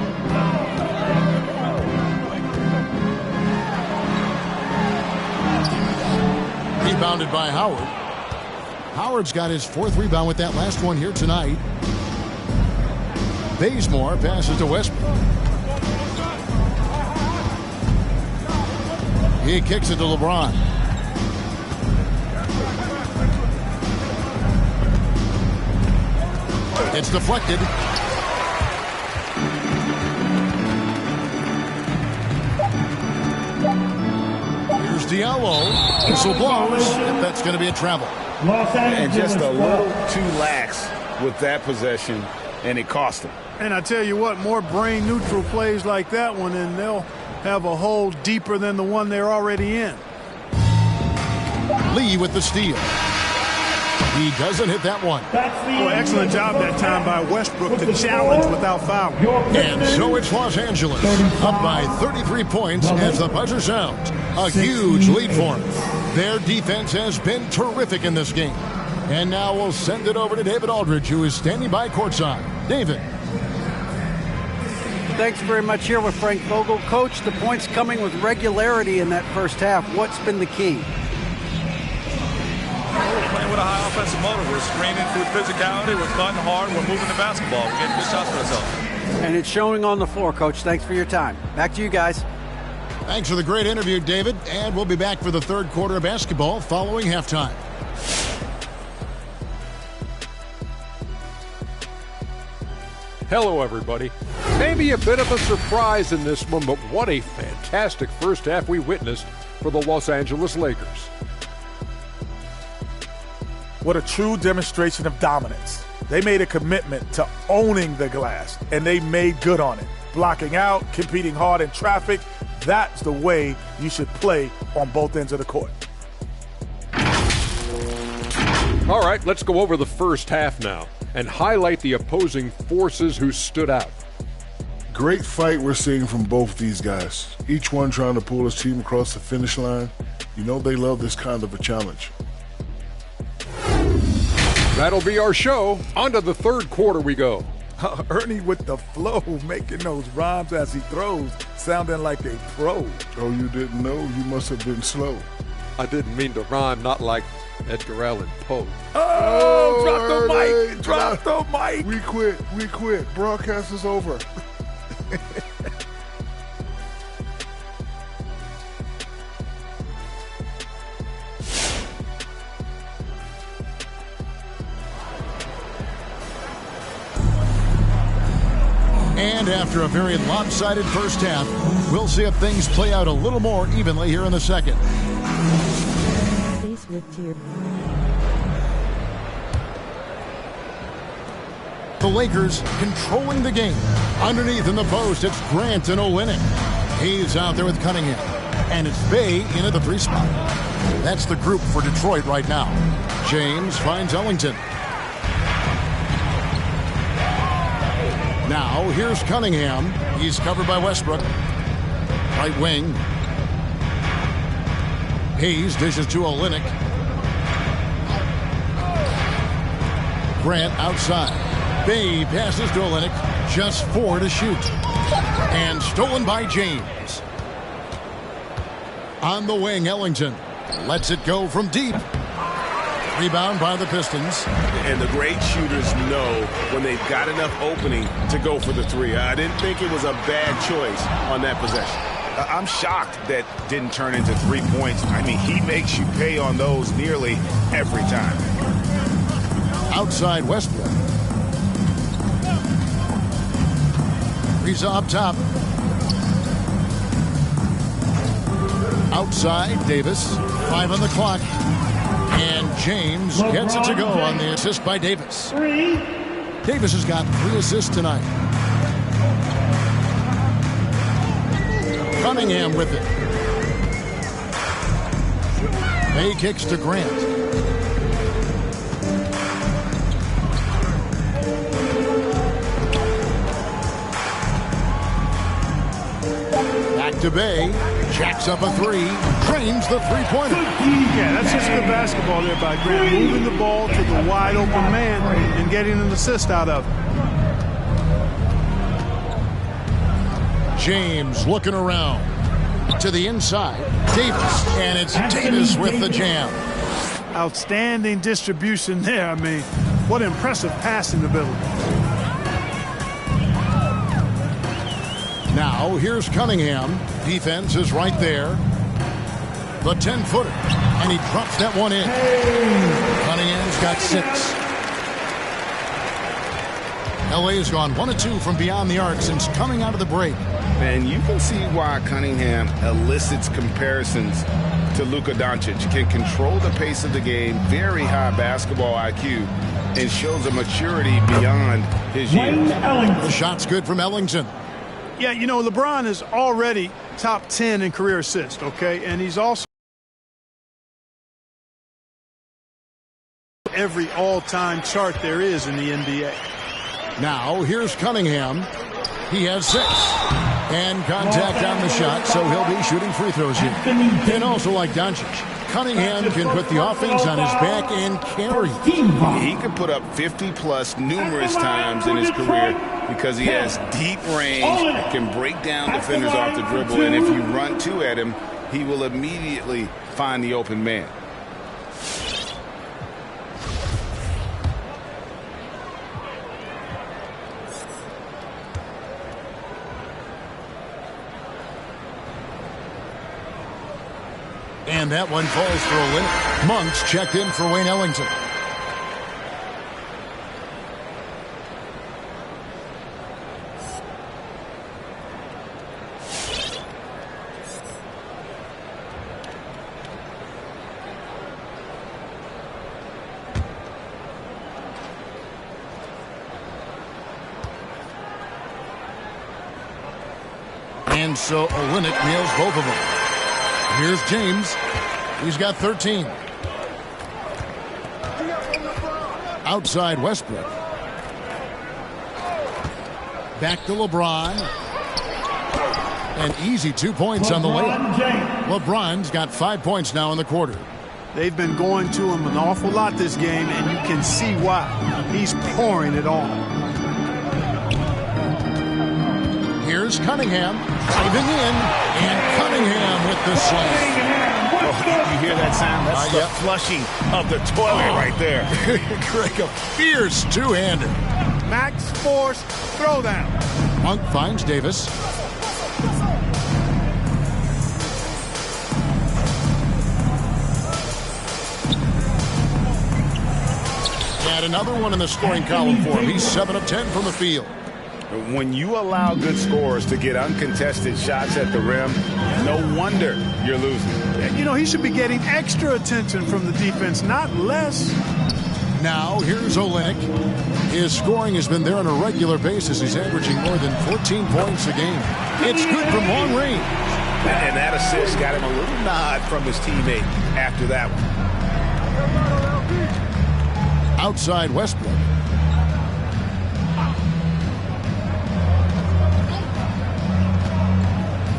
Rebounded by Howard. Howard's got his 4th rebound with that last one here tonight. Bazemore passes to Westbrook. He kicks it to LeBron. It's deflected. Here's Diallo. Whistle blows. That's going to be a travel. And just a little too lax with that possession, and it cost him. And I tell you what, more brain-neutral plays like that one, and they'll have a hole deeper than the one they're already in. Lee with the steal. He doesn't hit that one. Well, excellent job that time by Westbrook to challenge without fouling. And so it's Los Angeles, up by 33 points as the buzzer sounds. A huge lead for them. Their defense has been terrific in this game. And now we'll send it over to David Aldridge, who is standing by courtside. David. Thanks very much. Here with Frank Vogel. Coach, the points coming with regularity in that first half. What's been the key? We're playing with a high offensive motor. We're screening through physicality. We're cutting hard. We're moving the basketball. We're getting good shots for ourselves. And it's showing on the floor, Coach. Thanks for your time. Back to you guys. Thanks for the great interview, David. And we'll be back for the third quarter of basketball following halftime. Hello, everybody. Maybe a bit of a surprise in this one, but what a fantastic first half we witnessed for the Los Angeles Lakers. What a true demonstration of dominance. They made a commitment to owning the glass, and they made good on it. Blocking out, competing hard in traffic, that's the way you should play on both ends of the court. All right, let's go over the first half now and highlight the opposing forces who stood out. Great fight we're seeing from both these guys. Each one trying to pull his team across the finish line. You know they love this kind of a challenge. That'll be our show. On to the third quarter we go. Ernie with the flow, making those rhymes as he throws, sounding like a pro. Oh, you didn't know? You must have been slow. I didn't mean to rhyme, not like Edgar Allan Poe. Oh, drop the mic. Drop the mic. We quit. Broadcast is over. And after a very lopsided first half, we'll see if things play out a little more evenly here in the second. The Lakers controlling the game. Underneath in the post, it's Grant and Olynyk. He's out there with Cunningham. And it's Bay in at the 3 spot. That's the group for Detroit right now. James finds Ellington. Now, here's Cunningham. He's covered by Westbrook. Right wing. Hayes dishes to Olynyk. Grant outside. Bay passes to Olynyk. Just 4 to shoot. And stolen by James. On the wing, Ellington lets it go from deep. Rebound by the Pistons. And the great shooters know when they've got enough opening to go for the 3. I didn't think it was a bad choice on that possession. I'm shocked that didn't turn into 3 points. I mean, he makes you pay on those nearly every time. Outside Westbrook. Reza up top. Outside Davis. 5 on the clock. And James gets it to go on the assist by Davis. Davis has got 3 assists tonight. Cunningham with it. May kicks to Grant. Back to Bay. Jacks up a three. Drains the three-pointer. Yeah, that's just good basketball there by Grant. Moving the ball to the wide-open man and getting an assist out of it. James looking around to the inside. Davis, and it's Davis with the jam. Outstanding distribution there. I mean, what impressive passing ability. Now here's Cunningham. Defense is right there. The 10-footer, and he drops that one in. Cunningham's got 6. LA's gone 1 of 2 from beyond the arc since coming out of the break. And you can see why Cunningham elicits comparisons to Luka Doncic. Can control the pace of the game, very high basketball IQ, and shows a maturity beyond his years. The shot's good from Ellington. Yeah, you know, LeBron is already top 10 in career assists, okay? And he's also every all-time chart there is in the NBA. Now, here's Cunningham. He has 6. And contact on the shot, so he'll be shooting free throws here. And also, like Doncic, Cunningham can put the offense on his back and carry. He can put up 50-plus numerous times in his career because he has deep range, can break down defenders off the dribble, and if you run 2 at him, he will immediately find the open man. And that one falls for a win. Monks checked in for Wayne Ellington. And so Olynyk nails both of them. Here's James. He's got 13. Outside Westbrook. Back to LeBron. An easy 2 points on the layup. LeBron's got 5 points now in the quarter. They've been going to him an awful lot this game, and you can see why. He's pouring it on. Here's Cunningham driving in, and Cunningham with the slam. Oh, you hear that sound? That's the flushing of the toilet right there. Greg, a fierce two-hander. Max Force throwdown. Monk finds Davis. And another one in the scoring column for him. He's 7 of 10 from the field. When you allow good scorers to get uncontested shots at the rim, no wonder you're losing. You know, he should be getting extra attention from the defense, not less. Now, here's Olynyk. His scoring has been there on a regular basis. He's averaging more than 14 points a game. It's good from long range. And that assist got him a little nod from his teammate after that one. Outside Westbrook.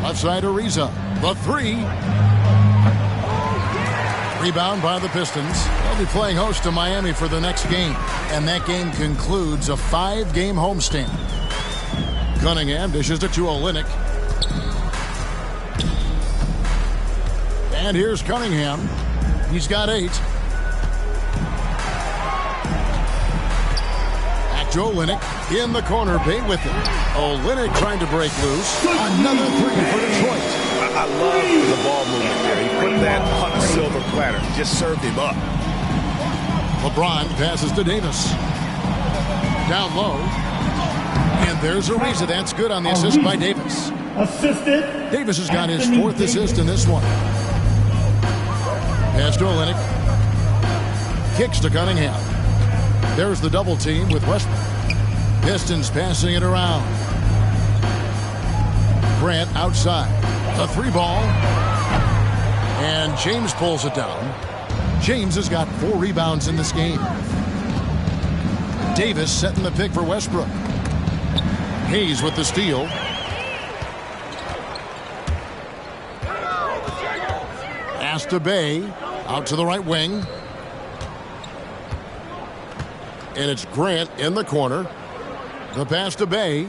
Left side Ariza. The 3. Rebound by the Pistons. They'll be playing host to Miami for the next game. And that game concludes a 5-game homestand. Cunningham dishes it to Olynyk. And here's Cunningham. He's got 8. Back to Olynyk. In the corner, Bay with it. Olynyk trying to break loose. Another 3 for Detroit. I love the ball movement there. He put that on a silver platter. Just served him up. LeBron passes to Davis. Down low. And there's Ariza. That's good on the assist by Davis. Assisted. Davis has got his 4th assist in this one. Pass to Olynyk. Kicks to Cunningham. There's the double team with Westbrook. Pistons passing it around. Grant outside. The 3 ball. And James pulls it down. James has got 4 rebounds in this game. Davis setting the pick for Westbrook. Hayes with the steal. Pass to Bay. Out to the right wing. And it's Grant in the corner. The pass to Bay.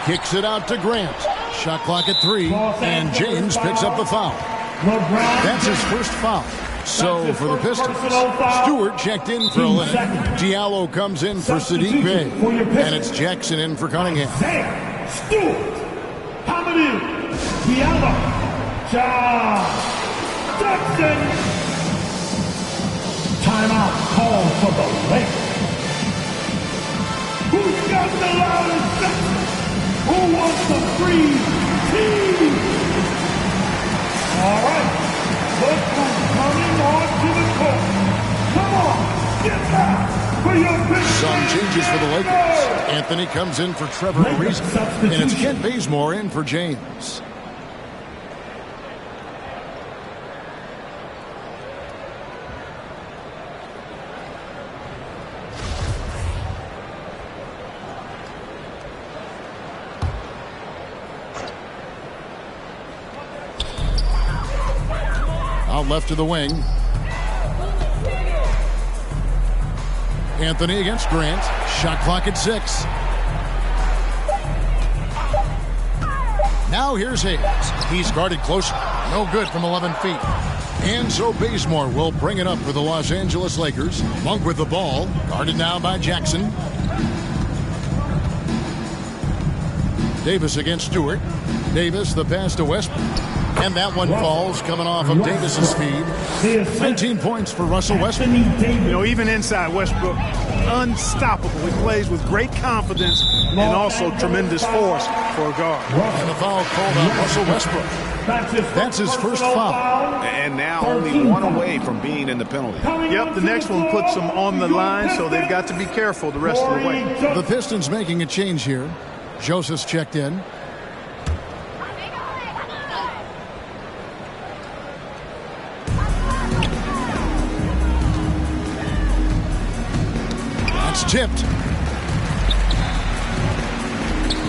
Kicks it out to Grant. Shot clock at 3. And James picks up the foul. That's his first foul. So for the Pistons, Stewart checked in for Lynn. Diallo comes in for Sadiq Bey. And it's Jackson in for Cunningham. Stewart. Coming in. Diallo. Jackson. Timeout call for the Lakers. Who's got the loudest section? Who wants the free team? All right. Look who's coming on to the court. Come on. Get back for your big Some changes for the Lakers. Anthony comes in for Trevor Ariza. And it's Kent Bazemore in for James. Out left to the wing. Anthony against Grant. Shot clock at 6. Now here's Hayes. He's guarded close. No good from 11 feet. And so Bazemore will bring it up for the Los Angeles Lakers. Monk with the ball. Guarded now by Jackson. Davis against Stewart. Davis, the pass to Westbrook. And that one falls, coming off of Davis's speed. 19 points for Russell Westbrook. You know, even inside Westbrook, unstoppable. He plays with great confidence and also tremendous force for a guard. And the foul called on Russell Westbrook. That's his first foul. And now only 1 away from being in the penalty. Yep, the next one puts them on the line, so they've got to be careful the rest of the way. The Pistons making a change here. Joseph's checked in. Tipped.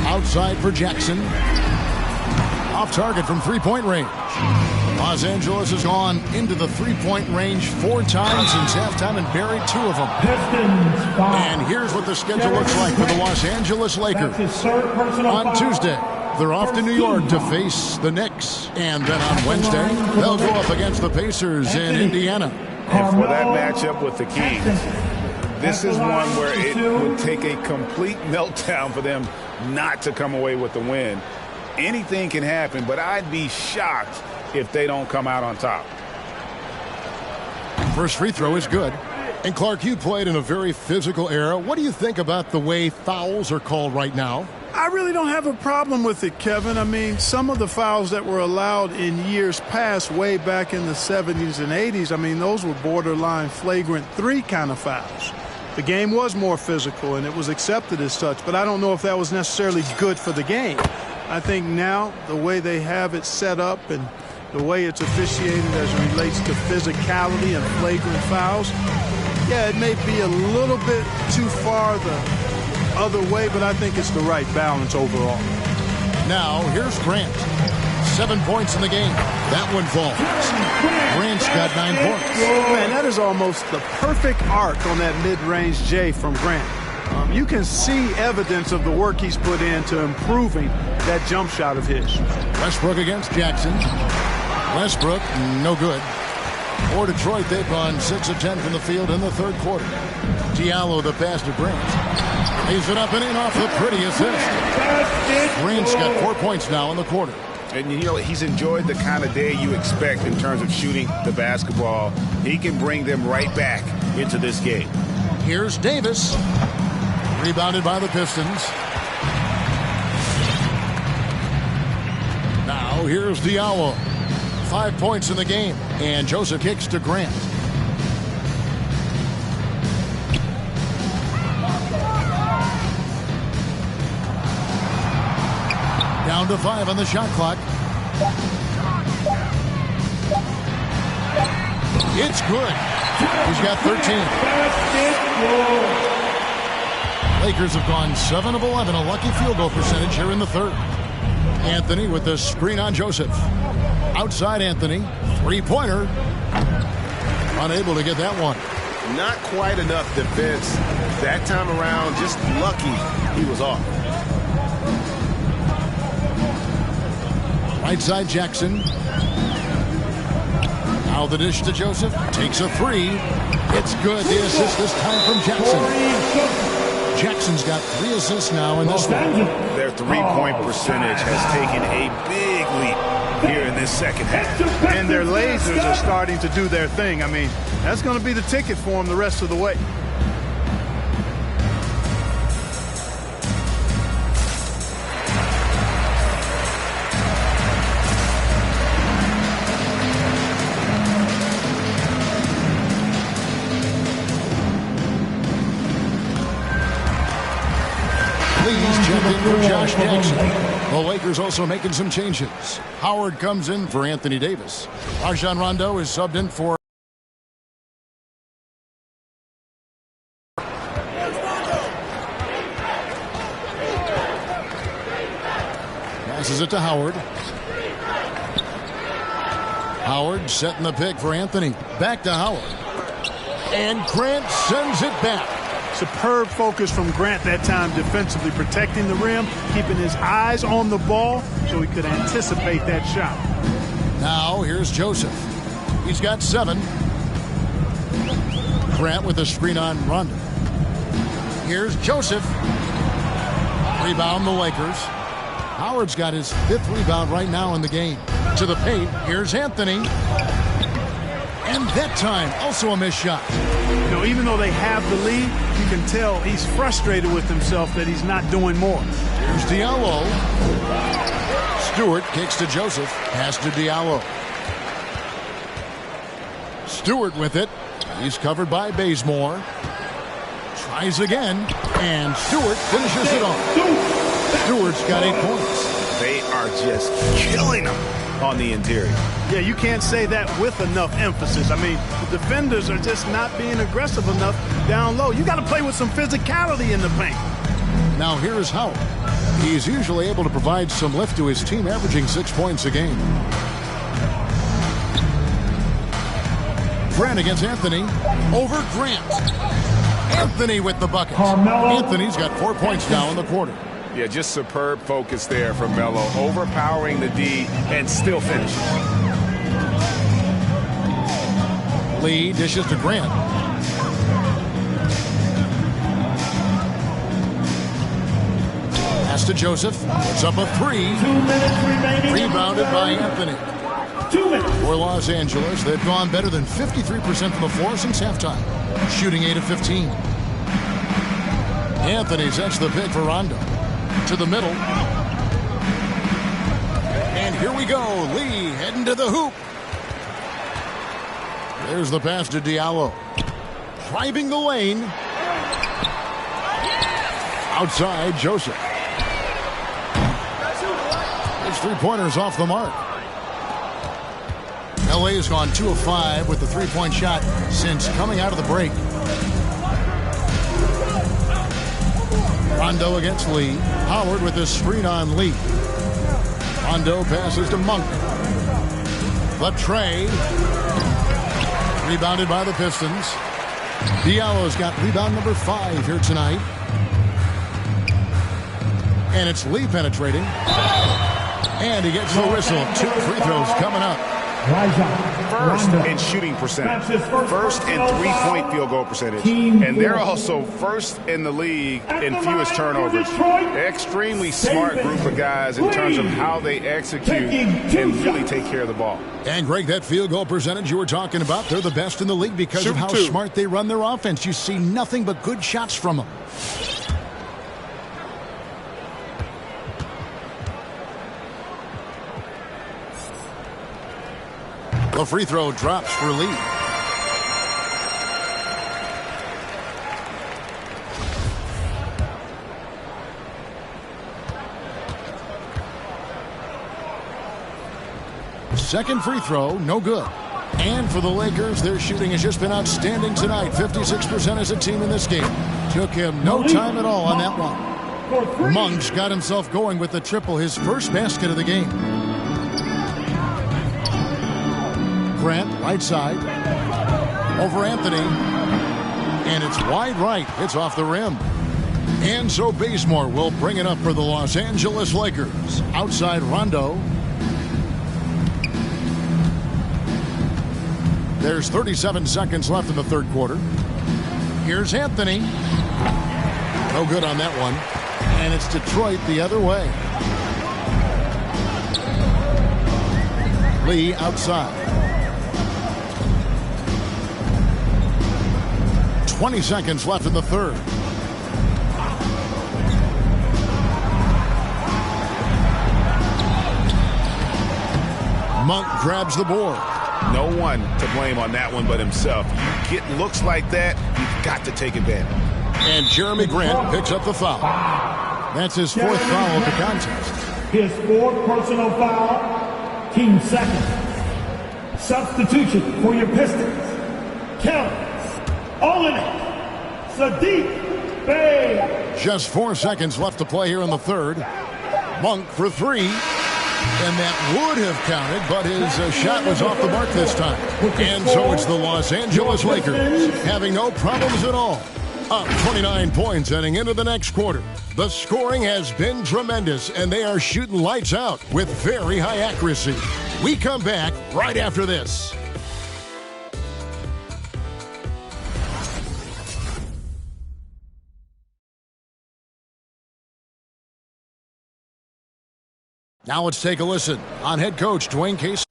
Outside for Jackson. Off target from 3-point range. Los Angeles has gone into the 3-point range 4 times since halftime and buried 2 of them. And here's what the schedule looks like for the Los Angeles Lakers. On Tuesday, they're off to New York to face the Knicks. And then on Wednesday, they'll go up against the Pacers in Indiana. And for that matchup with the Kings, this is one where it would take a complete meltdown for them not to come away with the win. Anything can happen, but I'd be shocked if they don't come out on top. First free throw is good. And Clark, you played in a very physical era. What do you think about the way fouls are called right now? I really don't have a problem with it, Kevin. I mean, some of the fouls that were allowed in years past, way back in the 70s and 80s, I mean, those were borderline flagrant 3 kind of fouls. The game was more physical, and it was accepted as such, but I don't know if that was necessarily good for the game. I think now the way they have it set up and the way it's officiated as it relates to physicality and flagrant fouls, yeah, it may be a little bit too far the other way, but I think it's the right balance overall. Now, here's Grant. 7 points in the game. That one falls. Grant's got 9 points. Man, that is almost the perfect arc on that mid-range J from Grant. You can see evidence of the work he's put into improving that jump shot of his. Westbrook against Jackson. Westbrook, no good. For Detroit, they've gone 6 of 10 from the field in the third quarter. Diallo, the pass to Grant. Lays it up and in off the pretty assist. Grant's got 4 points now in the quarter. And, you know, he's enjoyed the kind of day you expect in terms of shooting the basketball. He can bring them right back into this game. Here's Davis. Rebounded by the Pistons. Now here's Diallo. 5 points in the game. And Joseph kicks to Grant. Down to 5 on the shot clock. It's good. He's got 13. Lakers have gone 7 of 11, a lucky field goal percentage here in the third. Anthony with the screen on Joseph. Outside Anthony, three-pointer. Unable to get that one. Not quite enough defense that time around. Just lucky he was off. Right side Jackson. Now the dish to Joseph. Takes a three. It's good. The assist this time from Jackson. Jackson's got 3 assists now in this one. Their three-point percentage has taken a big leap here in this second half. And their lasers are starting to do their thing. I mean, that's going to be the ticket for them the rest of the way. For Josh Jackson. The Lakers also making some changes. Howard comes in for Anthony Davis. Rajon Rondo is subbed in for passes it to Howard. Howard setting the pick for Anthony. Back to Howard. And Grant sends it back. Superb focus from Grant that time defensively, protecting the rim, keeping his eyes on the ball so he could anticipate that shot. Now here's Joseph. He's got 7. Grant with a screen on Rondo. Here's Joseph. Rebound the Lakers. Howard's got his 5th rebound right now in the game. To the paint, here's Anthony. And that time, also a missed shot. You know, even though they have the lead, you can tell he's frustrated with himself that he's not doing more. Here's Diallo. Stewart kicks to Joseph. Pass to Diallo. Stewart with it. He's covered by Bazemore. Tries again. And Stewart finishes it off. Stewart's got 8 points. They are just killing them on the interior. Yeah, you can't say that with enough emphasis. I mean, the defenders are just not being aggressive enough down low. You got to play with some physicality in the paint. Now here's Howard. He's usually able to provide some lift to his team, averaging 6 points a game. Grant against Anthony. Over Grant. Anthony with the bucket. Anthony's got 4 points now in the quarter. Yeah, just superb focus there from Melo, overpowering the D and still finishing. Lee dishes to Grant. Pass to Joseph. Puts up a 3. Rebounded by Anthony. 2 minutes. For Los Angeles, they've gone better than 53% from the floor since halftime. Shooting 8 of 15. Anthony sets the pick for Rondo. To the middle. And here we go. Lee heading to the hoop. There's the pass to Diallo. Driving the lane. Outside, Joseph. His three-pointer's off the mark. LA has gone 2 of 5 with the three-point shot since coming out of the break. Rondo against Lee. Howard with a screen on Lee. Rondo passes to Monk. The tray. Rebounded by the Pistons. Diallo's got rebound number 5 here tonight. And it's Lee penetrating. And he gets the whistle. 2 free throws coming up. First in shooting percentage, first in three-point field goal percentage, and they're also first in the league in fewest turnovers. Extremely smart group of guys in terms of how they execute and really take care of the ball. And Greg, that field goal percentage you were talking about, they're the best in the league because of how smart they run their offense. You see nothing but good shots from them. The free throw drops for Lee. Second free throw, no good. And for the Lakers, their shooting has just been outstanding tonight. 56% as a team in this game. Took him no time at all on that one. Monk's got himself going with the triple, his first basket of the game. Grant, right side. Over Anthony. And it's wide right. It's off the rim. And so Bazemore will bring it up for the Los Angeles Lakers. Outside Rondo. There's 37 seconds left in the third quarter. Here's Anthony. No good on that one. And it's Detroit the other way. Lee outside. 20 seconds left in the third. Monk grabs the board. No one to blame on that one but himself. You get looks like that, you've got to take advantage. And Jeremy Grant picks up the foul. That's his fourth foul of the contest. His fourth personal foul, team second. Substitution for your Pistons. Kelly Olynyk, Saddiq Bey. Just 4 seconds left to play here in the third. Monk for three. And that would have counted, but his shot was off the mark this time. And so it's the Los Angeles Lakers having no problems at all. Up 29 points heading into the next quarter. The scoring has been tremendous, and they are shooting lights out with very high accuracy. We come back right after this. Now let's take a listen on head coach Dwayne Casey.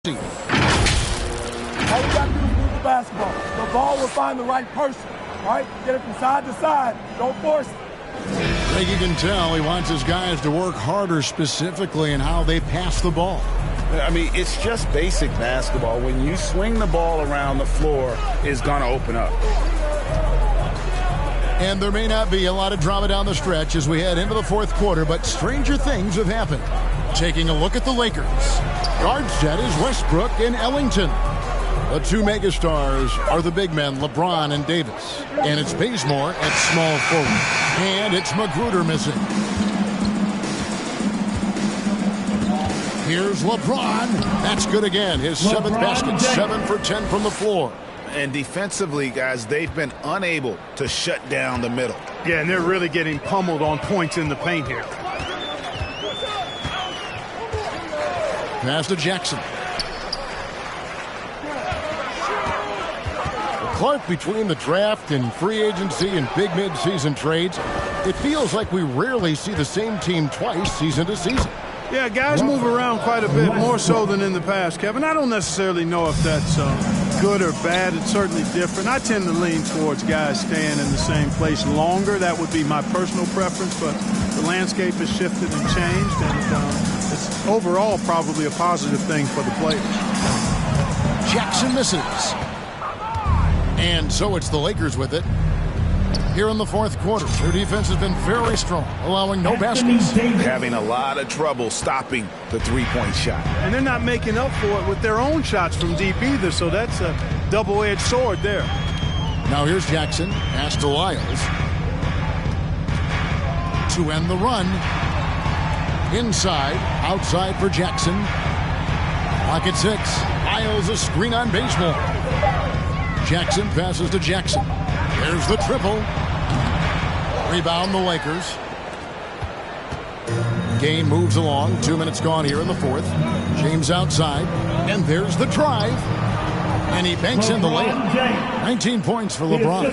All you got to do is move the basketball. The ball will find the right person. All right? Get it from side to side. Don't force it. I think you can tell he wants his guys to work harder specifically in how they pass the ball. I mean, it's just basic basketball. When you swing the ball around the floor, it's going to open up. And there may not be a lot of drama down the stretch as we head into the fourth quarter, but stranger things have happened. Taking a look at the Lakers. Guard set is Westbrook and Ellington. The two megastars are the big men, LeBron and Davis. And it's Bazemore at small forward. And it's Magruder missing. Here's LeBron. That's good again. His seventh basket, 7 for 10 from the floor. And defensively, guys, they've been unable to shut down the middle. Yeah, and they're really getting pummeled on points in the paint here. Pass to Jackson. Clark, between the draft and free agency and big mid-season trades, it feels like we rarely see the same team twice season to season. Yeah, guys move around quite a bit, more so than in the past, Kevin. I don't necessarily know if that's good or bad. It's certainly different. I tend to lean towards guys staying in the same place longer. That would be my personal preference, but the landscape has shifted and changed, and it's overall probably a positive thing for the players. Jackson misses. And so it's the Lakers with it. Here in the fourth quarter, their defense has been very strong, allowing no baskets. Having a lot of trouble stopping the three-point shot. And they're not making up for it with their own shots from deep either, so that's a double-edged sword there. Now here's Jackson, pass to Lyles. To end the run. Inside, outside for Jackson. Pocket 6. Lyles a screen on Bazemore. Jackson passes to Jackson. There's the triple. Rebound the Lakers. Game moves along. 2 minutes gone here in the fourth. James outside. And there's the drive. And he banks in the layup. 19 points for LeBron.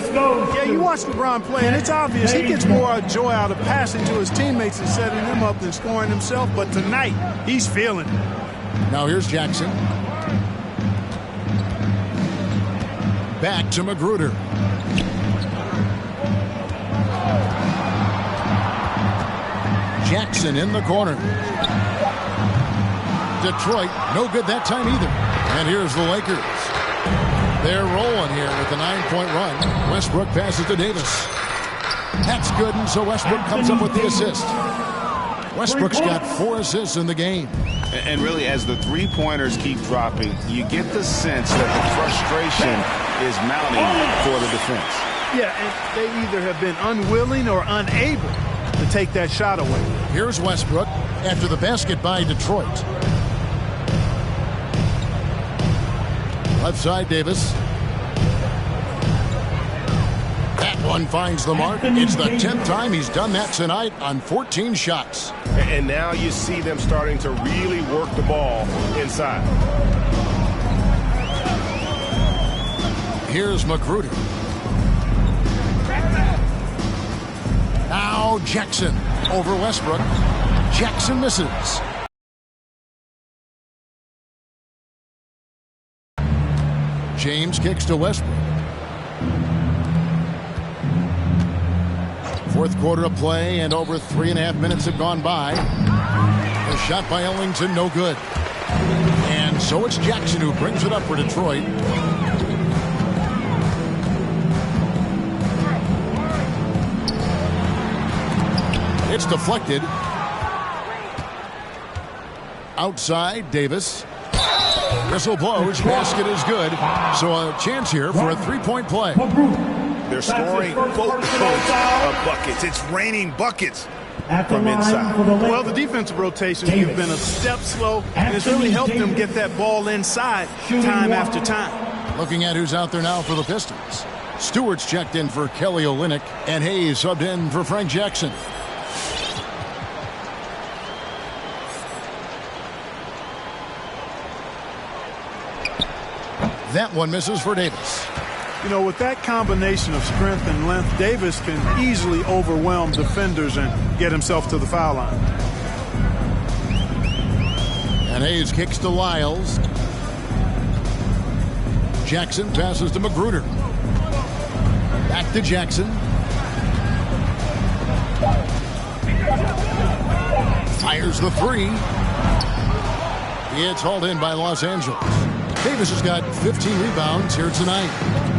Yeah, you watch LeBron play, and it's obvious he gets more joy out of passing to his teammates and setting them up than scoring himself. But tonight, he's feeling it. Now here's Jackson. Back to Magruder. Jackson in the corner. Detroit, no good that time either. And here's the Lakers. They're rolling here with a 9-point run. Westbrook passes to Davis. That's good, and so Westbrook comes up with the assist. Westbrook's got 4 assists in the game. And really, as the three-pointers keep dropping, you get the sense that the frustration is mounting for the defense. Yeah, and they either have been unwilling or unable to take that shot away. Here's Westbrook after the basket by Detroit. Left side, Davis. That one finds the mark. It's the 10th time he's done that tonight on 14 shots. And now you see them starting to really work the ball inside. Here's Magruder. Now Jackson over Westbrook. Jackson misses. James kicks to Westbrook. Fourth quarter of play, and over 3.5 minutes have gone by. A shot by Ellington, no good. And so it's Jackson who brings it up for Detroit. It's deflected. Outside, Davis. Whistle blows, basket is good. So a chance here for a three-point play. They're scoring boatloads of buckets. It's raining buckets from inside. Well, the defensive rotations have been a step slow, and it's really helped them get that ball inside time after time. Looking at who's out there now for the Pistons. Stewart's checked in for Kelly Olynyk, and Hayes subbed in for Frank Jackson. That one misses for Davis. You know, with that combination of strength and length, Davis can easily overwhelm defenders and get himself to the foul line. And Hayes kicks to Lyles. Jackson passes to Magruder. Back to Jackson. Fires the three. It's hauled in by Los Angeles. Davis has got 15 rebounds here tonight.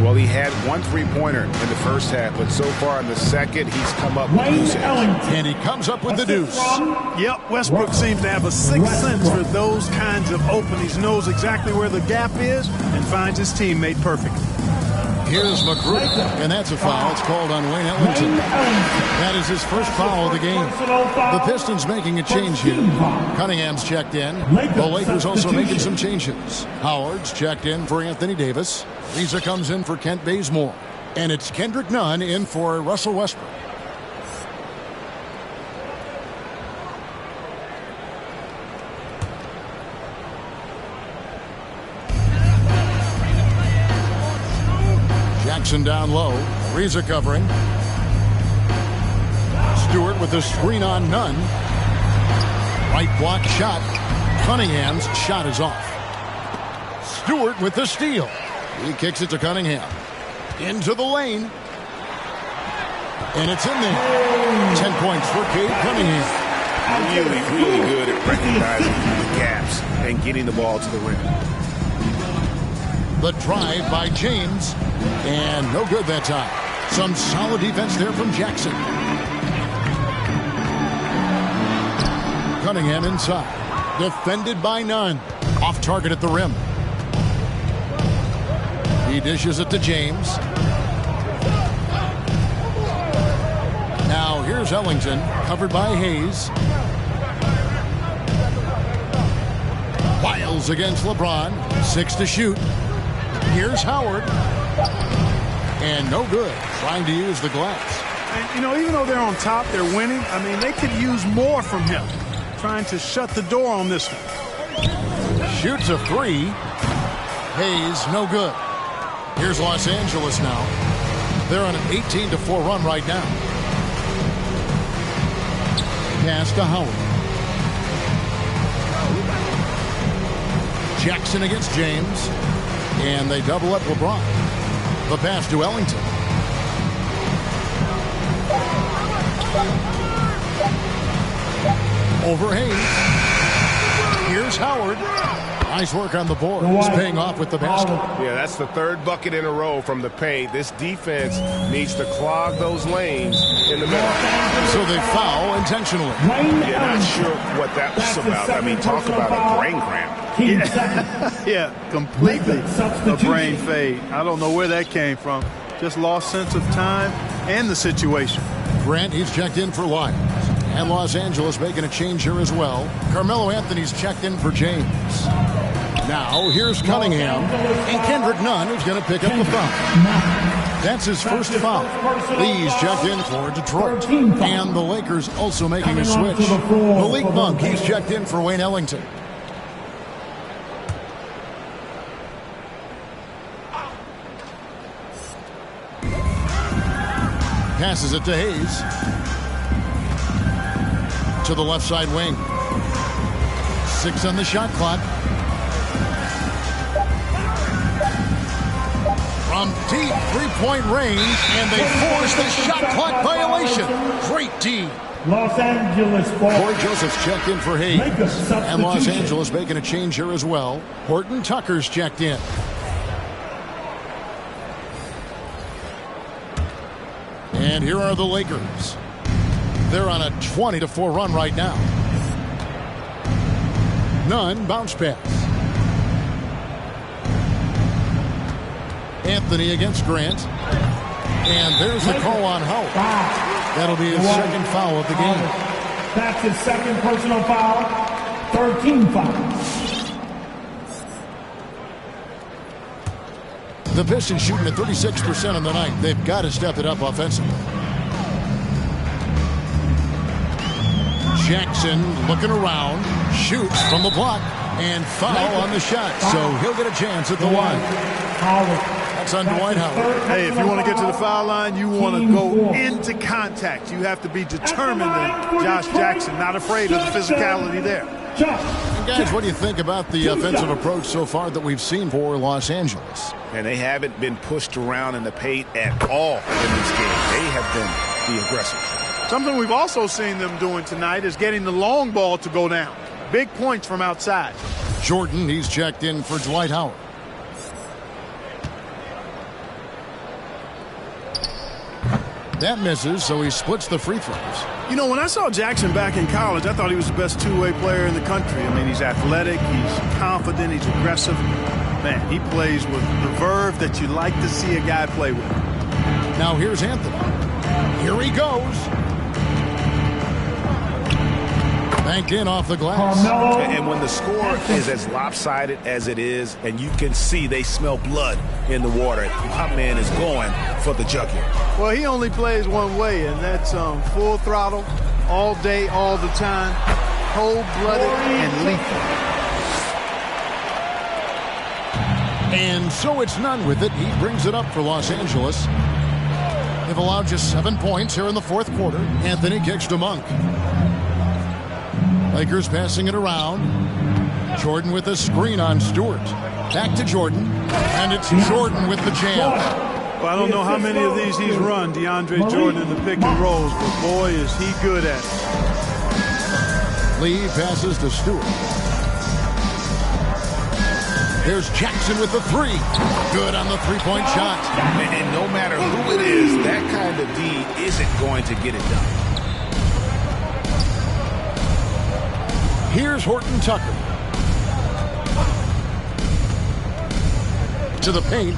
Well, he had 1 3-pointer in the first half, but so far in the second, he's come up with deuces. And he comes up with the deuce. Yep, Westbrook seems to have a sixth sense for those kinds of openings. Knows exactly where the gap is and finds his teammate perfectly. Here's Magruder, and that's a foul. It's called on Wayne Ellington. That is his first foul of the game. The Pistons making a change here. Cunningham's checked in. The Lakers also making some changes. Howard's checked in for Anthony Davis. Lisa comes in for Kent Bazemore. And it's Kendrick Nunn in for Russell Westbrook. Jackson down low. Reza covering. Stewart with a screen on Nunn. Right block shot. Cunningham's shot is off. Stewart with the steal. He kicks it to Cunningham. Into the lane. And it's in there. 10 points for Cade Cunningham. Really good at recognizing the gaps and getting the ball to the rim. The drive by James. And no good that time. Some solid defense there from Jackson. Cunningham inside. Defended by Nunn. Off target at the rim. He dishes it to James. Now here's Ellington. Covered by Hayes. Lyles against LeBron. 6 to shoot. Here's Howard. And no good. Trying to use the glass. And, you know, even though they're on top, they're winning. I mean, they could use more from him. Trying to shut the door on this one. Shoots a three. Hayes, no good. Here's Los Angeles now. They're on an 18-4 run right now. Pass to Howard. Jackson against James. And they double up LeBron. The pass to Ellington. Over Hayes. Here's Howard. Nice work on the board. He's paying off with the basket. Yeah, that's the third bucket in a row from the paint. This defense needs to clog those lanes in the middle. So they foul intentionally. Yeah, not sure what that was about. I mean, talk about a brain cramp. Yeah, completely a brain fade. I don't know where that came from. Just lost sense of time and the situation. Grant, he's checked in for Lyons. And Los Angeles making a change here as well. Carmelo Anthony's checked in for James. Now, here's Cunningham. And Kendrick Nunn, who's going to pick up the foul. That's his first foul. Lee's checked in for Detroit. And the Lakers also making a switch. Malik Monk, he's checked in for Wayne Ellington. Passes it to Hayes. To the left side wing. 6 on the shot clock. From deep three-point range, and they force the shot clock violation. Great D. Los Angeles ball. Corey Joseph's checked in for Hayes. And Los Angeles making a change here as well. Horton Tucker's checked in. And here are the Lakers. They're on a 20-4 run right now. Nunn, bounce pass. Anthony against Grant. And there's the call on Howard. That'll be his second foul of the game. That's his second personal foul. 13 fouls. The Pistons shooting at 36% on the night. They've got to step it up offensively. Jackson looking around, shoots from the block, and foul on the shot. So he'll get a chance at the line. That's on Dwight Howard. Hey, if you want to get to the foul line, you want to go into contact. You have to be determined, and Josh Jackson not afraid of the physicality there. And guys, what do you think about the offensive approach so far that we've seen for Los Angeles? And they haven't been pushed around in the paint at all in this game. They have been the aggressors. Something we've also seen them doing tonight is getting the long ball to go down. Big points from outside. Jordan, he's checked in for Dwight Howard. That misses, so he splits the free throws. You know, when I saw Jackson back in college, I thought he was the best two-way player in the country. I mean, he's athletic, he's confident, he's aggressive. Man, he plays with the verve that you like to see a guy play with. Now here's Anthony. Here he goes. Banked in off the glass. And when the score is as lopsided as it is, and you can see they smell blood in the water, my man is going for the jugular. Well, he only plays one way, and that's full throttle, all day, all the time, cold-blooded and lethal. And so it's Nunn with it. He brings it up for Los Angeles. They've allowed just 7 points here in the fourth quarter. Anthony kicks to Monk. Lakers passing it around. Jordan with a screen on Stewart. Back to Jordan. And it's Jordan with the jam. Well, I don't know how many of these he's run, DeAndre Jordan, in the pick and rolls, but boy, is he good at it. Lee passes to Stewart. There's Jackson with the three. Good on the three-point shot. And no matter who it is, that kind of D isn't going to get it done. Here's Horton Tucker. To the paint.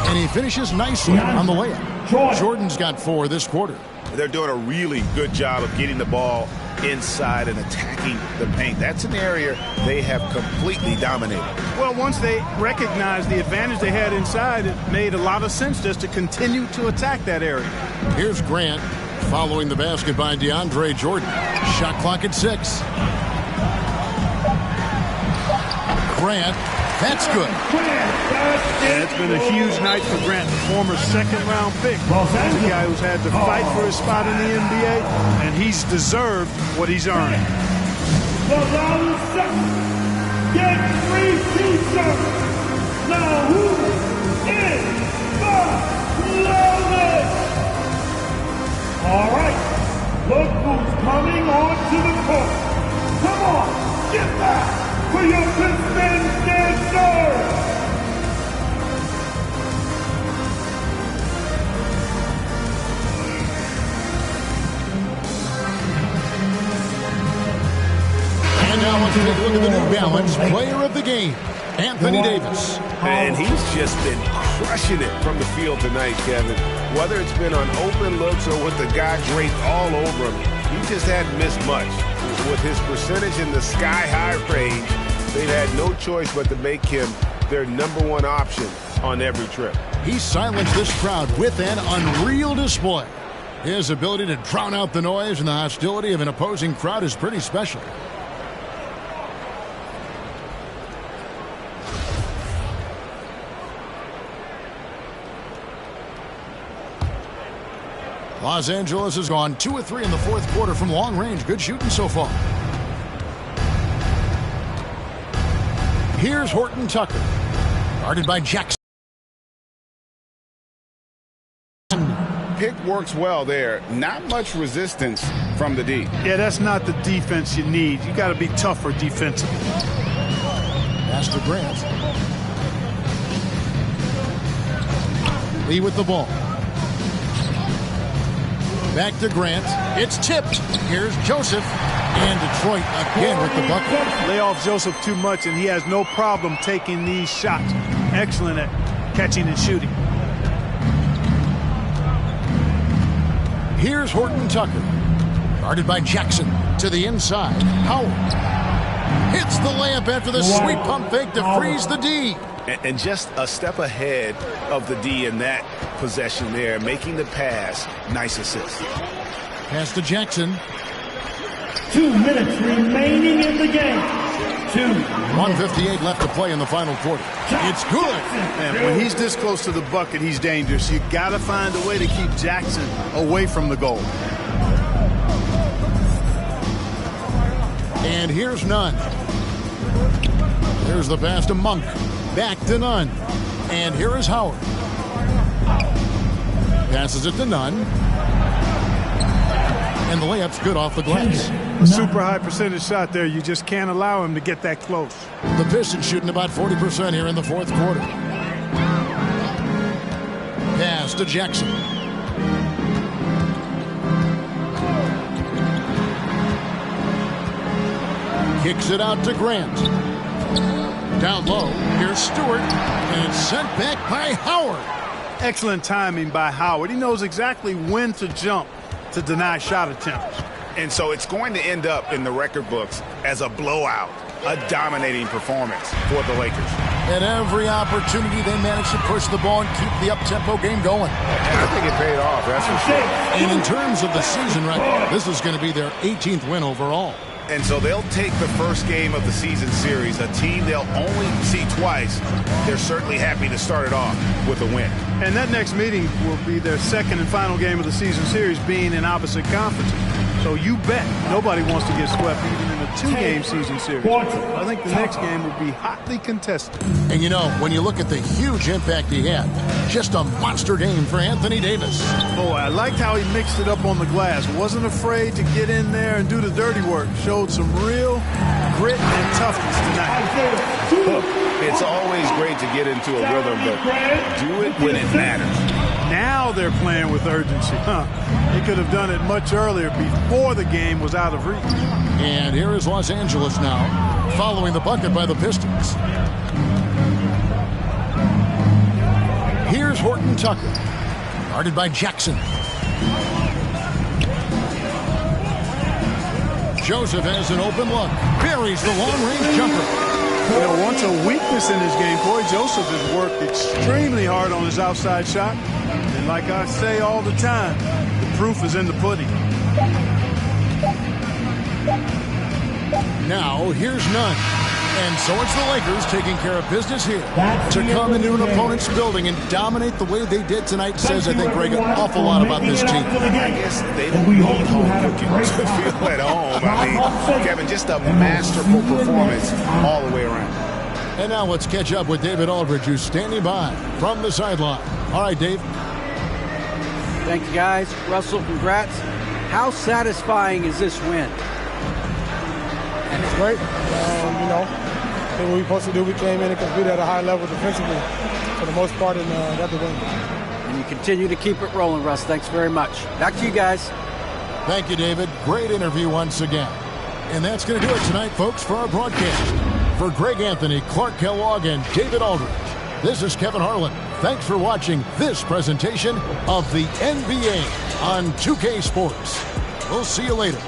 And he finishes nicely on the layup. Jordan's got 4 this quarter. They're doing a really good job of getting the ball inside and attacking the paint. That's an area they have completely dominated. Well, once they recognized the advantage they had inside, it made a lot of sense just to continue to attack that area. Here's Grant following the basket by DeAndre Jordan. Shot clock at 6. Grant That's good. Yeah, it's been a huge night for Grant, the former second-round pick. He's a guy who's had to fight for his spot in the NBA, and he's deserved what he's earned. The round second. Get 3 T-shirts. Now who is the loudest? All right. Look who's coming onto the court. Come on, get back for your Pistons dancers. And now let's take a look at the New Balance player of the game, Anthony Davis. And he's just been crushing it from the field tonight, Kevin. Whether it's been on open looks or with the guy draped all over him, he just hadn't missed much. With his percentage in the sky-high range, they've had no choice but to make him their #1 option on every trip. He silenced this crowd with an unreal display. His ability to drown out the noise and the hostility of an opposing crowd is pretty special. Los Angeles has gone 2 of 3 in the fourth quarter from long range. Good shooting so far. Here's Horton Tucker. Guarded by Jackson. Pick works well there. Not much resistance from the D. Yeah, that's not the defense you need. You got to be tougher defensively. Pass to Grant. Lee with the ball. Back to Grant. It's tipped. Here's Joseph. And Detroit again with the bucket. Lay off Joseph too much, and he has no problem taking these shots. Excellent at catching and shooting. Here's Horton Tucker. Guarded by Jackson. To the inside. Howard. Hits the layup after the sweet pump fake to freeze the D. And just a step ahead of the D in that possession there, making the pass. Nice assist. Pass to Jackson. 2 minutes remaining in the game. 1:58 left to play in the final quarter. It's good. And when he's this close to the bucket, he's dangerous. You got to find a way to keep Jackson away from the goal. And here's Nunn. Here's the pass to Monk. Back to Nunn. And here is Howard. Passes it to Nunn. And the layup's good off the glass. A super high percentage shot there. You just can't allow him to get that close. The Pistons shooting about 40% here in the fourth quarter. Pass to Jackson. Kicks it out to Grant. Down low, here's Stewart, and it's sent back by Howard. Excellent timing by Howard. He knows exactly when to jump to deny shot attempts. And so it's going to end up in the record books as a blowout, a dominating performance for the Lakers. At every opportunity, they managed to push the ball and keep the up-tempo game going. And I think it paid off, that's for sure. And in terms of the season record, this is going to be their 18th win overall. And so they'll take the first game of the season series, a team they'll only see twice. They're certainly happy to start it off with a win. And that next meeting will be their second and final game of the season series, being in opposite conferences. So you bet nobody wants to get swept even in a 2-game season series. I think the next game will be hotly contested. And you know, when you look at the huge impact he had, just a monster game for Anthony Davis. Oh, I liked how he mixed it up on the glass. Wasn't afraid to get in there and do the dirty work. Showed some real grit and toughness tonight. Look, it's always great to get into a rhythm, but do it when it matters. Now they're playing with urgency. He could have done it much earlier before the game was out of reach. And here is Los Angeles now, following the bucket by the Pistons. Here's Horton Tucker, guarded by Jackson. Joseph has an open look, buries the long-range jumper. You know, once a weakness in his game, Corey Joseph has worked extremely hard on his outside shot. And like I say all the time, the proof is in the pudding. Now, here's Nunn. And so it's the Lakers taking care of business here. To come into an opponent's building and dominate the way they did tonight says, I think, Greg, an awful lot about this team. I guess they don't need home cooking to feel at home. I mean, Kevin, just a masterful performance all the way around. And now let's catch up with David Aldridge, who's standing by from the sideline. All right, Dave. Thank you, guys. Russell, congrats. How satisfying is this win? It's great. You know, I think what we supposed to do, we came in and competed at a high level defensively for the most part and got the win. And you continue to keep it rolling, Russ. Thanks very much. Back to you guys. Thank you, David. Great interview once again. And that's going to do it tonight, folks, for our broadcast. For Greg Anthony, Clark Kellogg, and David Aldridge, this is Kevin Harlan. Thanks for watching this presentation of the NBA on 2K Sports. We'll see you later.